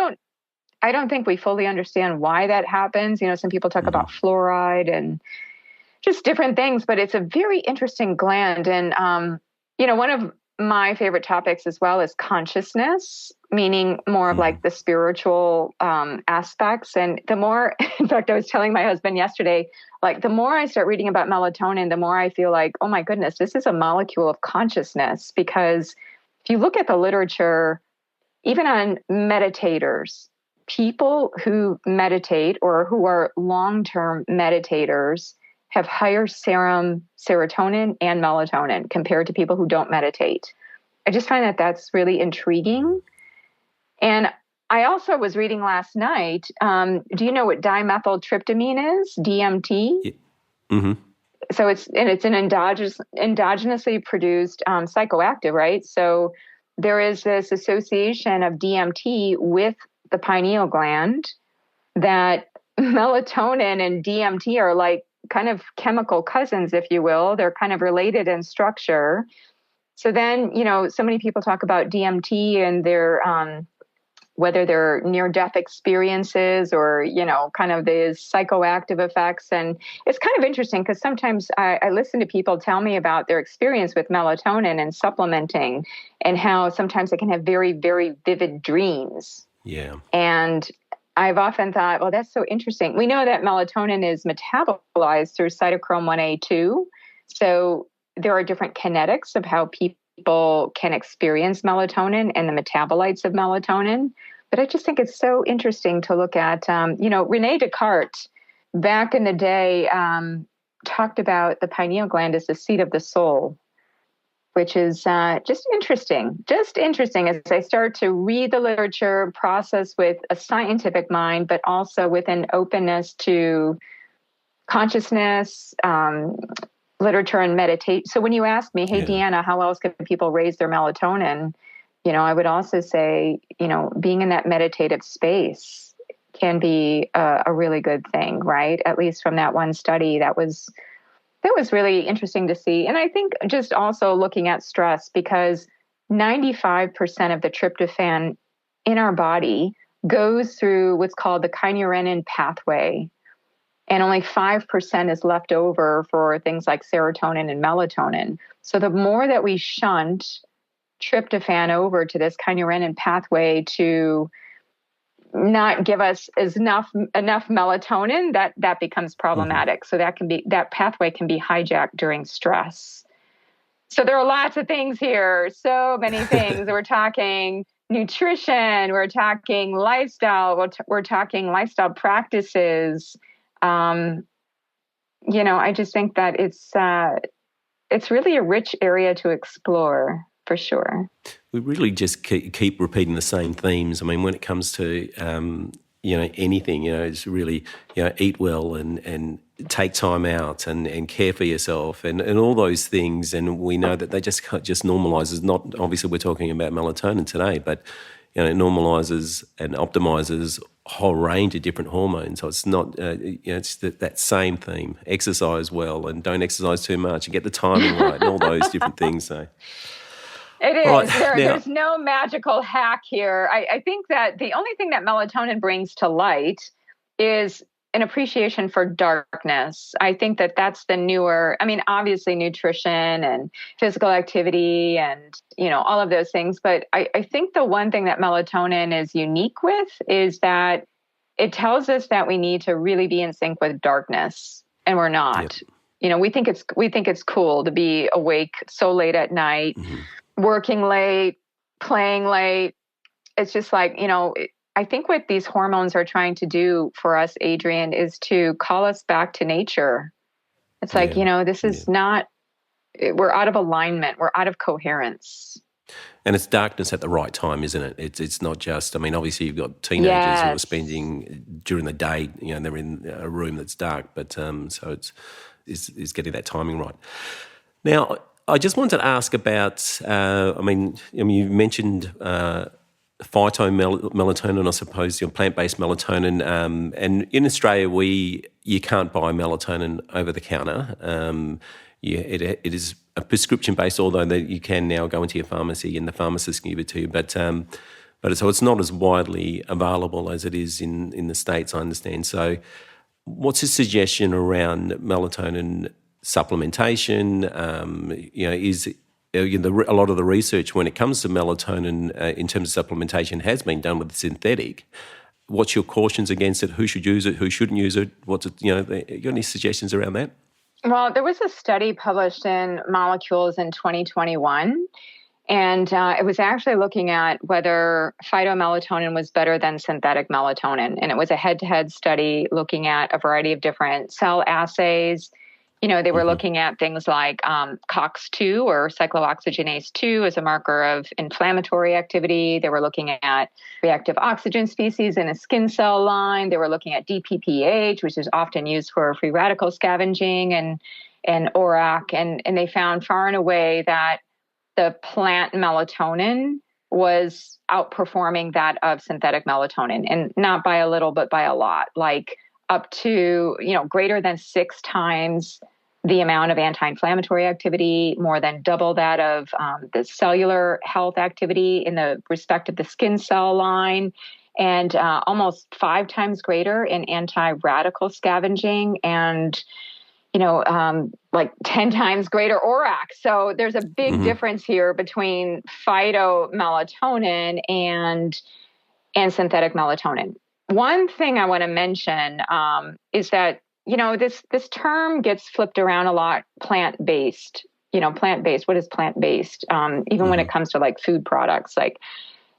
don't think we fully understand why that happens. Some people talk about fluoride and just different things, but it's a very interesting gland. And, one of my favorite topics as well is consciousness, meaning more of like the spiritual aspects. And the more, in fact, I was telling my husband yesterday, like the more I start reading about melatonin, the more I feel like, oh my goodness, this is a molecule of consciousness. Because if you look at the literature, even on meditators, people who meditate or who are long-term meditators have higher serum serotonin and melatonin compared to people who don't meditate. I just find that that's really intriguing. And I also was reading last night, do you know what dimethyltryptamine is? DMT? Yeah. Mm-hmm. So it's an endogenously produced psychoactive, right? So there is this association of DMT with the pineal gland that melatonin and DMT are like kind of chemical cousins, if you will. They're kind of related in structure. So then, so many people talk about DMT and their, whether they're near-death experiences or, kind of these psychoactive effects. And it's kind of interesting because sometimes I listen to people tell me about their experience with melatonin and supplementing and how sometimes they can have very, very vivid dreams. Yeah. And I've often thought, well, that's so interesting. We know that melatonin is metabolized through cytochrome 1A2. So there are different kinetics of how people can experience melatonin and the metabolites of melatonin. But I just think it's so interesting to look at, Rene Descartes back in the day talked about the pineal gland as the seat of the soul, which is just interesting as I start to read the literature, process with a scientific mind, but also with an openness to consciousness, literature, and meditate. So when you ask me, hey, Deanna, how else can people raise their melatonin? I would also say, being in that meditative space can be a really good thing, right? At least from that one study, that was really interesting to see. And I think just also looking at stress, because 95% of the tryptophan in our body goes through what's called the kynurenine pathway. And only 5% is left over for things like serotonin and melatonin. So the more that we shunt tryptophan over to this kynurenine pathway to not give us enough melatonin, that becomes problematic. So that pathway can be hijacked during stress. So there are lots of things here, so many things. We're talking nutrition, we're talking lifestyle, we're talking lifestyle practices. I just think that it's really a rich area to explore, for sure. We really just keep repeating the same themes. I mean, when it comes to anything, it's really eat well and take time out and care for yourself and all those things. And we know that they just normalizes. Not obviously we're talking about melatonin today, but it normalizes and optimizes a whole range of different hormones. So it's not it's that same theme. Exercise well and don't exercise too much and get the timing right and all those different things. So. It is. Right. There's no magical hack here. I think that the only thing that melatonin brings to light is an appreciation for darkness. I think that that's the newer, obviously nutrition and physical activity and, all of those things. But I think the one thing that melatonin is unique with is that it tells us that we need to really be in sync with darkness, and we're not. Yep. We think it's cool to be awake so late at night. Mm-hmm. Working late, playing late. It's just like, I think what these hormones are trying to do for us, Adrian, is to call us back to nature. It's like, this is not, we're out of alignment. We're out of coherence. And it's darkness at the right time, isn't it? It's not just, obviously you've got teenagers who are spending during the day, they're in a room that's dark, but so it's getting that timing right. Now, I just wanted to ask about, you mentioned phytomelatonin, I suppose, plant-based melatonin, and in Australia you can't buy melatonin over the counter. It is a prescription-based, although that you can now go into your pharmacy and the pharmacist can give it to you, but so it's not as widely available as it is in the States, I understand. So what's your suggestion around melatonin supplementation? Is a lot of the research when it comes to melatonin in terms of supplementation has been done with synthetic. What's your cautions against it? Who should use it? Who shouldn't use it? You got any suggestions around that? Well, there was a study published in Molecules in 2021, and it was actually looking at whether phytomelatonin was better than synthetic melatonin. And it was a head-to-head study looking at a variety of different cell assays. They were looking at things like COX-2 or cyclooxygenase 2 as a marker of inflammatory activity. They were looking at reactive oxygen species in a skin cell line. They were looking at DPPH, which is often used for free radical scavenging, and ORAC. And they found far and away that the plant melatonin was outperforming that of synthetic melatonin, and not by a little, but by a lot, like up to, greater than 6 times the amount of anti-inflammatory activity, more than double that of the cellular health activity in the respect of the skin cell line, and almost 5 times greater in anti-radical scavenging, and like 10 times greater ORAC. So there's a big difference here between phytomelatonin and synthetic melatonin. One thing I want to mention is that, this term gets flipped around a lot, plant-based. Plant-based, what is plant-based? Even when it comes to like food products,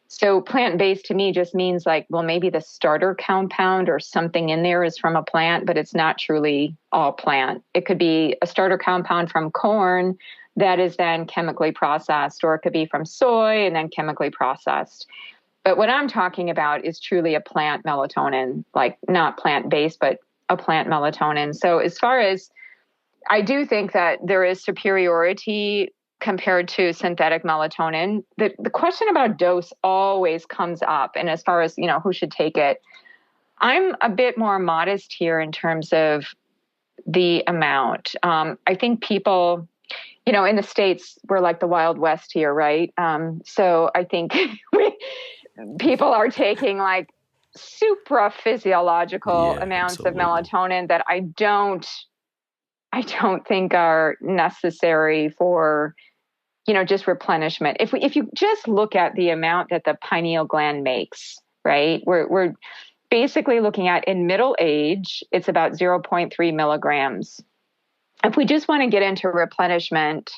so plant-based to me just means maybe the starter compound or something in there is from a plant, but it's not truly all plant. It could be a starter compound from corn that is then chemically processed, or it could be from soy and then chemically processed. But what I'm talking about is truly a plant melatonin, not plant-based, but a plant melatonin. So as far as, I do think that there is superiority compared to synthetic melatonin. The question about dose always comes up. And as far as, who should take it, I'm a bit more modest here in terms of the amount. I think people, in the States, we're like the Wild West here, right? So I think people are taking like supra-physiological amounts of melatonin that I don't think are necessary for, just replenishment. If you just look at the amount that the pineal gland makes, right? We're basically looking at, in middle age, it's about 0.3 milligrams. If we just want to get into replenishment,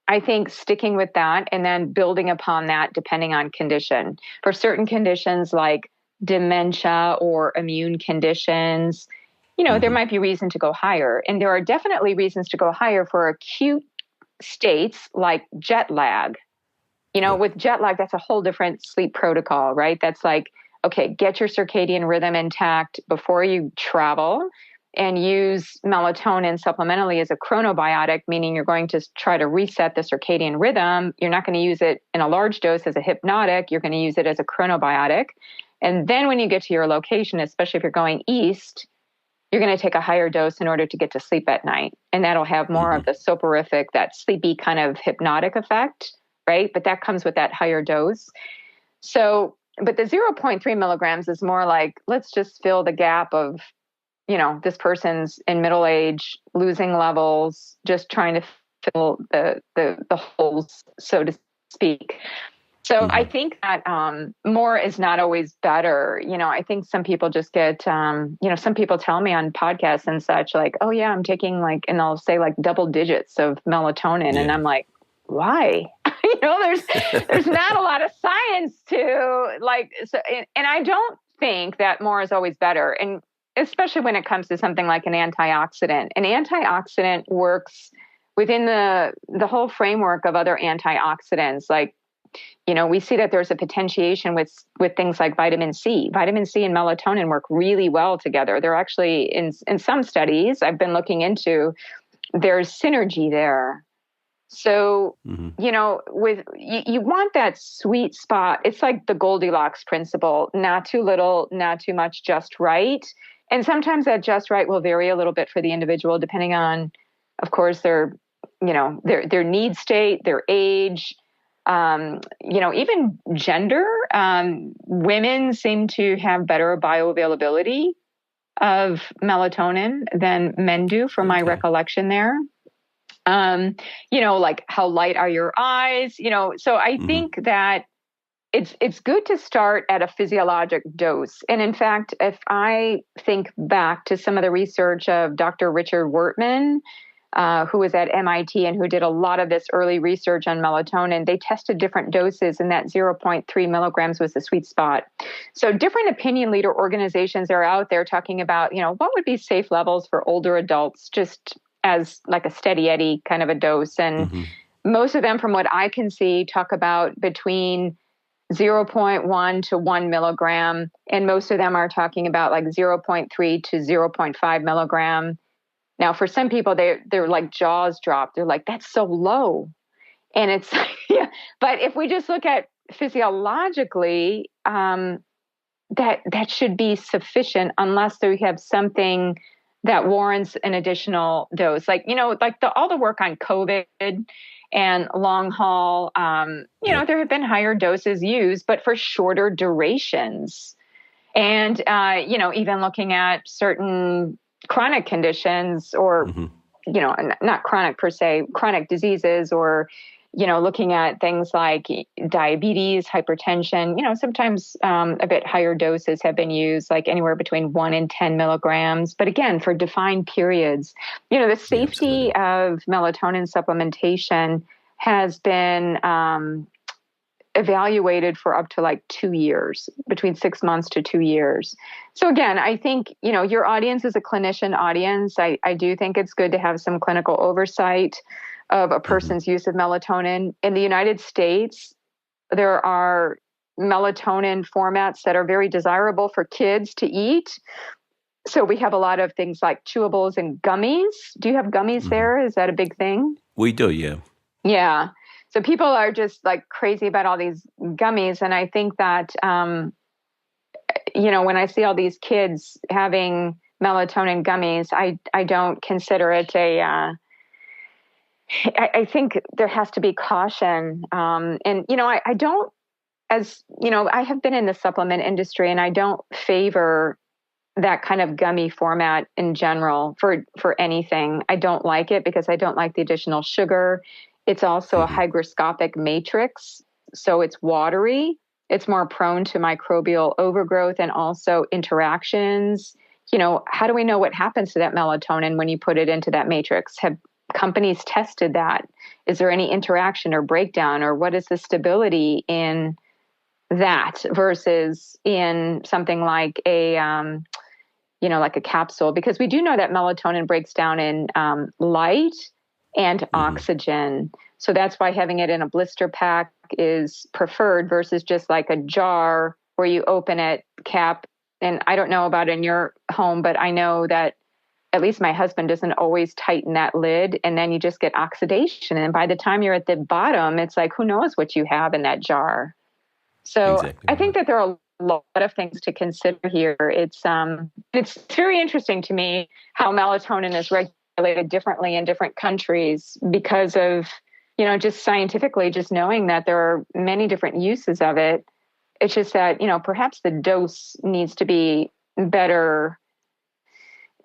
I think sticking with that and then building upon that depending on condition. For certain conditions like dementia or immune conditions, there might be reason to go higher. And there are definitely reasons to go higher for acute states like jet lag. With jet lag, that's a whole different sleep protocol, right? That's like, okay, get your circadian rhythm intact before you travel and use melatonin supplementally as a chronobiotic, meaning you're going to try to reset the circadian rhythm. You're not going to use it in a large dose as a hypnotic. You're going to use it as a chronobiotic. And then when you get to your location, especially if you're going east, you're going to take a higher dose in order to get to sleep at night. And that'll have more of the soporific, that sleepy kind of hypnotic effect, right? But that comes with that higher dose. So, but the 0.3 milligrams is more like, let's just fill the gap of, this person's in middle age, losing levels, just trying to fill the holes, so to speak. So I think that more is not always better. I think some people just get, some people tell me on podcasts and such, like, oh yeah, I'm taking like, and I'll say like double digits of melatonin. And I'm like, why? There's not a lot of science to like, so, and I don't think that more is always better. And especially when it comes to something like an antioxidant. An antioxidant works within the whole framework of other antioxidants. Like, we see that there's a potentiation with things like vitamin C. Vitamin C and melatonin work really well together. They're actually, in some studies I've been looking into, there's synergy there. So, with you want that sweet spot. It's like the Goldilocks principle, not too little, not too much, just right. And sometimes that just right will vary a little bit for the individual, depending on, of course, their need state, their age, even gender. Women seem to have better bioavailability of melatonin than men do, from my recollection there. Like how light are your eyes? So I think that it's good to start at a physiologic dose. And in fact, if I think back to some of the research of Dr. Richard Wertman, who was at MIT and who did a lot of this early research on melatonin, they tested different doses, and that 0.3 milligrams was the sweet spot. So different opinion leader organizations are out there talking about, what would be safe levels for older adults, just as like a steady Eddie kind of a dose. And most of them, from what I can see, talk about between 0.1 to 1 milligram. And most of them are talking about like 0.3 to 0.5 milligram. Now, for some people, they're like jaws drop. They're like, that's so low. And it's, but if we just look at physiologically, that should be sufficient unless we have something that warrants an additional dose. Like, all the work on COVID and long haul, there have been higher doses used, but for shorter durations. And, even looking at certain chronic conditions or, not chronic per se, chronic diseases, or, looking at things like diabetes, hypertension, sometimes a bit higher doses have been used, like anywhere between 1 and 10 milligrams. But again, for defined periods, the safety of melatonin supplementation has been evaluated for up to like 2 years, between 6 months to 2 years. So again, I think, your audience is a clinician audience. I do think it's good to have some clinical oversight of a person's use of melatonin. In the United States, there are melatonin formats that are very desirable for kids to eat. So we have a lot of things like chewables and gummies. Do you have gummies there? Is that a big thing? We do, yeah. Yeah. So people are just like crazy about all these gummies. And I think that, when I see all these kids having melatonin gummies, I don't consider it I think there has to be caution. I don't, I have been in the supplement industry, and I don't favor that kind of gummy format in general for anything. I don't like it because I don't like the additional sugar. It's also a hygroscopic matrix, so it's watery. It's more prone to microbial overgrowth and also interactions. How do we know what happens to that melatonin when you put it into that matrix? Have companies tested that? Is there any interaction or breakdown, or what is the stability in that versus in something like like a capsule? Because we do know that melatonin breaks down in light and oxygen. So that's why having it in a blister pack is preferred versus just like a jar where you open it, cap. And I don't know about in your home, but I know that at least my husband doesn't always tighten that lid, and then you just get oxidation. And by the time you're at the bottom, it's like, who knows what you have in that jar. So exactly. I think that there are a lot of things to consider here. It's very interesting to me how melatonin is regulated differently in different countries because of, just scientifically, just knowing that there are many different uses of it. It's just that, perhaps the dose needs to be better.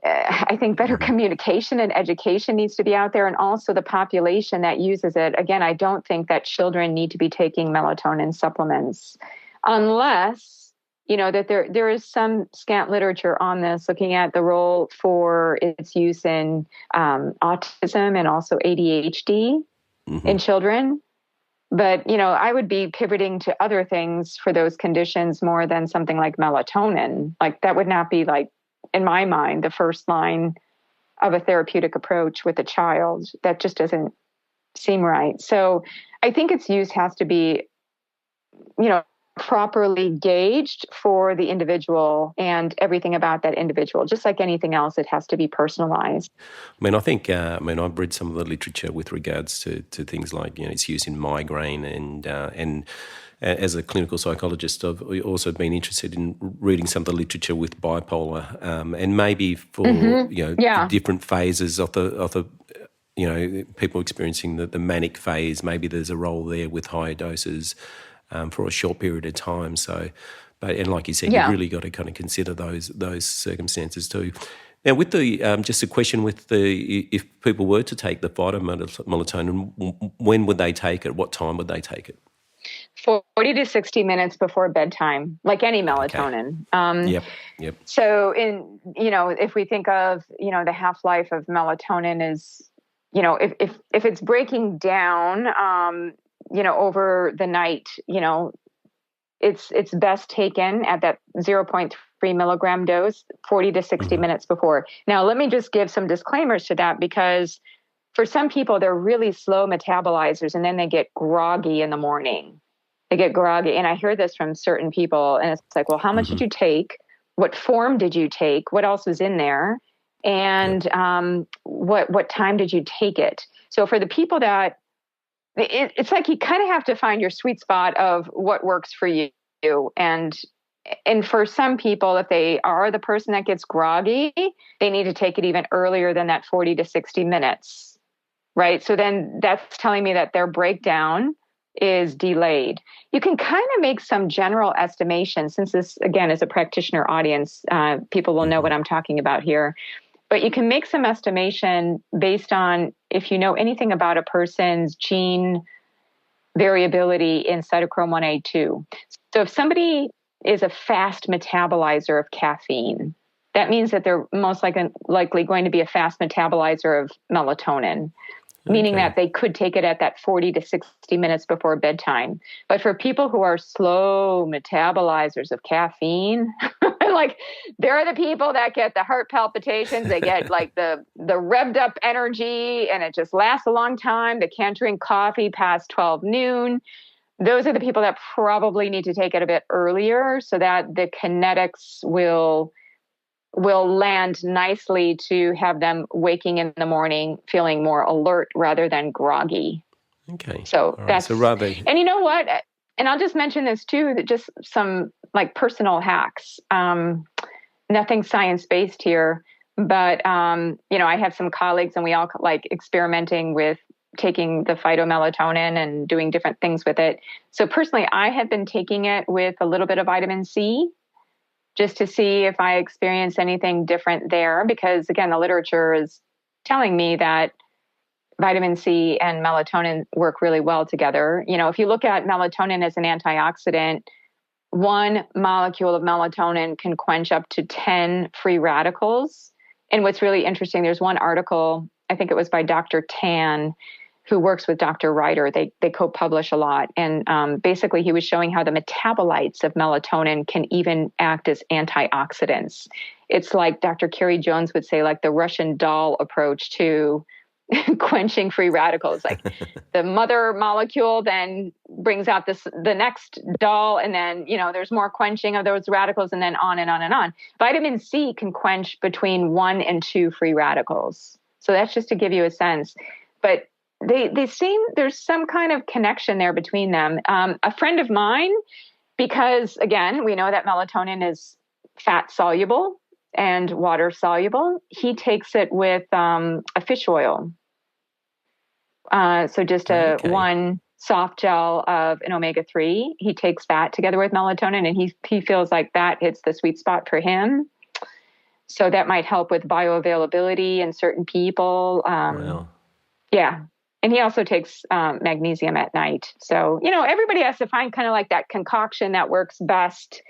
I think better communication and education needs to be out there, and also the population that uses it. Again, I don't think that children need to be taking melatonin supplements unless, that there is some scant literature on this looking at the role for its use in autism and also ADHD in children. But, I would be pivoting to other things for those conditions more than something like melatonin. Like that would not be like, in my mind, the first line of a therapeutic approach with a child. That just doesn't seem right. So I think its use has to be, properly gauged for the individual and everything about that individual. Just like anything else, it has to be personalized. I mean, I think, I've read some of the literature with regards to things like, its use in migraine and as a clinical psychologist, I've also been interested in reading some of the literature with bipolar, and maybe for the different phases of the people experiencing the manic phase. Maybe there's a role there with higher doses for a short period of time. So, and like you said, you've really got to kind of consider those circumstances too. Now, with the just a question with if people were to take the phytomelatonin, when would they take it? What time would they take it? 40 to 60 minutes before bedtime, like any melatonin. Okay. Yep. So if we think of, the half-life of melatonin is, if it's breaking down, over the night, it's best taken at that 0.3 milligram dose, 40 to 60 minutes before. Now, let me just give some disclaimers to that, because for some people, they're really slow metabolizers, and then they get groggy in the morning. They get groggy. And I hear this from certain people, and it's like, well, how much did you take? What form did you take? What else was in there? And what time did you take it? So for the people that, it's like you kind of have to find your sweet spot of what works for you. And for some people, if they are the person that gets groggy, they need to take it even earlier than that 40 to 60 minutes, right? So then that's telling me that their breakdown is delayed. You can kind of make some general estimation, since this, again, is a practitioner audience. People will know what I'm talking about here. But you can make some estimation based on if you know anything about a person's gene variability in cytochrome 1A2. So if somebody is a fast metabolizer of caffeine, that means that they're most likely going to be a fast metabolizer of melatonin, meaning that they could take it at that 40 to 60 minutes before bedtime. But for people who are slow metabolizers of caffeine, like they're the people that get the heart palpitations, they get like the revved up energy, and it just lasts a long time. They can't drink coffee past 12 noon. Those are the people that probably need to take it a bit earlier so that the kinetics will land nicely to have them waking in the morning feeling more alert rather than groggy. Okay. So All right. that's, So rather, and you know what? And I'll just mention this too, that just some like personal hacks, nothing science-based here, but, I have some colleagues and we all like experimenting with taking the phytomelatonin and doing different things with it. So personally, I have been taking it with a little bit of vitamin C just to see if I experience anything different there. Because again, the literature is telling me that vitamin C and melatonin work really well together. If you look at melatonin as an antioxidant, one molecule of melatonin can quench up to 10 free radicals. And what's really interesting, there's one article, I think it was by Dr. Tan, who works with Dr. Ryder. They co-publish a lot. And basically he was showing how the metabolites of melatonin can even act as antioxidants. It's like Dr. Carrie Jones would say, like the Russian doll approach to quenching free radicals. Like the mother molecule then brings out the next doll, and then, there's more quenching of those radicals, and then on and on and on. Vitamin C can quench between 1 and 2 free radicals. So that's just to give you a sense. But they seem there's some kind of connection there between them. A friend of mine, because again, we know that melatonin is fat soluble and water soluble, he takes it with a fish oil. So just one soft gel of an omega-3. He takes that together with melatonin, and he feels like that hits the sweet spot for him. So that might help with bioavailability in certain people. Wow. Yeah. And he also takes magnesium at night. So, everybody has to find kind of like that concoction that works best.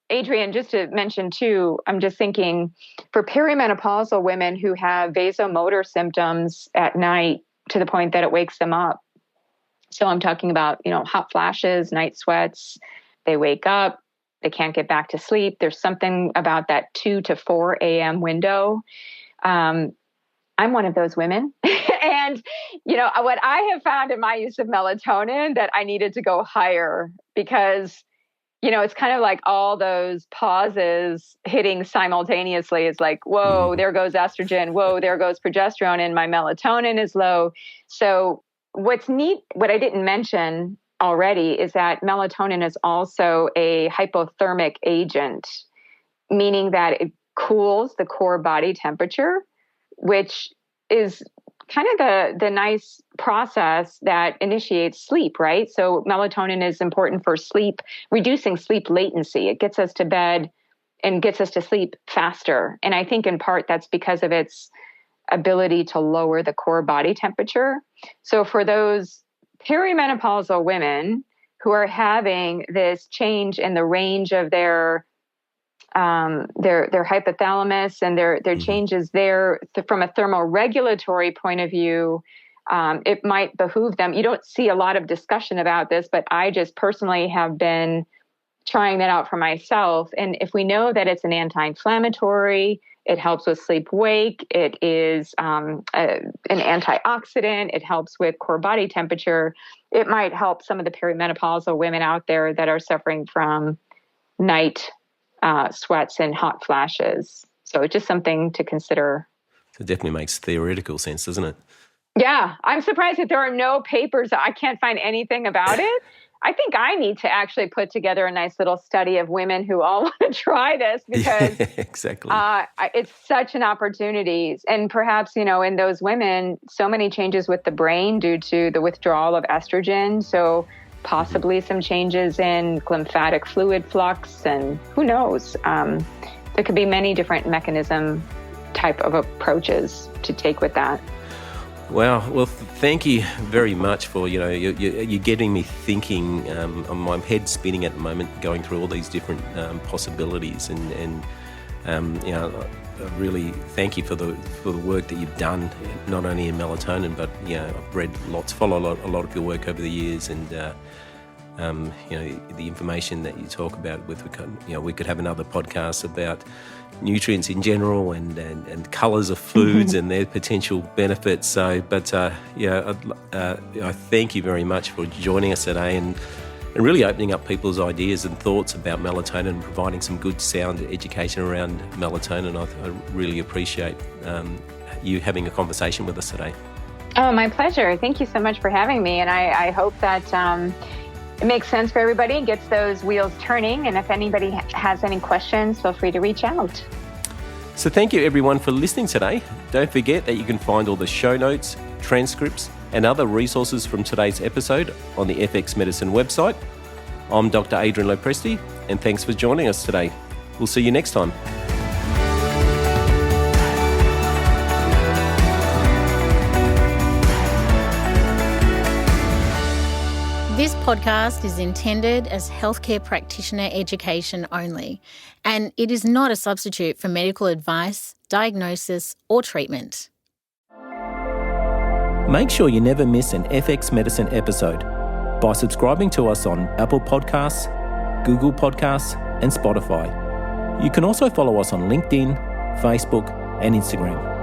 Adrian, just to mention too, I'm just thinking for perimenopausal women who have vasomotor symptoms at night to the point that it wakes them up. So I'm talking about, hot flashes, night sweats. They wake up, they can't get back to sleep. There's something about that 2 to 4 a.m. window. I'm one of those women. And, what I have found in my use of melatonin that I needed to go higher because, it's kind of like all those pauses hitting simultaneously. It's like, whoa, there goes estrogen. Whoa, there goes progesterone, and my melatonin is low. So what's neat, what I didn't mention already is that melatonin is also a hypothermic agent, meaning that it cools the core body temperature, which is kind of the nice process that initiates sleep, right? So melatonin is important for sleep, reducing sleep latency. It gets us to bed and gets us to sleep faster. And I think in part that's because of its ability to lower the core body temperature. So for those perimenopausal women who are having this change in the range of their hypothalamus and their changes there from a thermoregulatory point of view, it might behoove them. You don't see a lot of discussion about this, but I just personally have been trying that out for myself. And if we know that it's an anti-inflammatory, it helps with sleep-wake, it is an antioxidant, it helps with core body temperature, it might help some of the perimenopausal women out there that are suffering from night sweats and hot flashes. So it's just something to consider. It definitely makes theoretical sense, doesn't it? Yeah. I'm surprised that there are no papers. I can't find anything about it. I think I need to actually put together a nice little study of women who all want to try this because exactly. It's such an opportunity. And perhaps, in those women, so many changes with the brain due to the withdrawal of estrogen. So possibly some changes in lymphatic fluid flux, and who knows? There could be many different mechanism type of approaches to take with that. Wow. Well, thank you very much for, you're getting me thinking. My head's spinning at the moment, going through all these different possibilities, and I really thank you for the work that you've done, not only in melatonin, but I've read follow a lot of your work over the years, and the information that you talk about we could have another podcast about nutrients in general and colours of foods and their potential benefits. So, but I thank you very much for joining us today and really opening up people's ideas and thoughts about melatonin and providing some good sound education around melatonin. I really appreciate you having a conversation with us today. Oh, my pleasure. Thank you so much for having me. And I hope that it makes sense for everybody, gets those wheels turning. And if anybody has any questions, feel free to reach out. So thank you everyone for listening today. Don't forget that you can find all the show notes, transcripts, and other resources from today's episode on the FX Medicine website. I'm Dr. Adrian Lopresti, and thanks for joining us today. We'll see you next time. This podcast is intended as healthcare practitioner education only, and it is not a substitute for medical advice, diagnosis, or treatment. Make sure you never miss an FX Medicine episode by subscribing to us on Apple Podcasts, Google Podcasts, and Spotify. You can also follow us on LinkedIn, Facebook, and Instagram.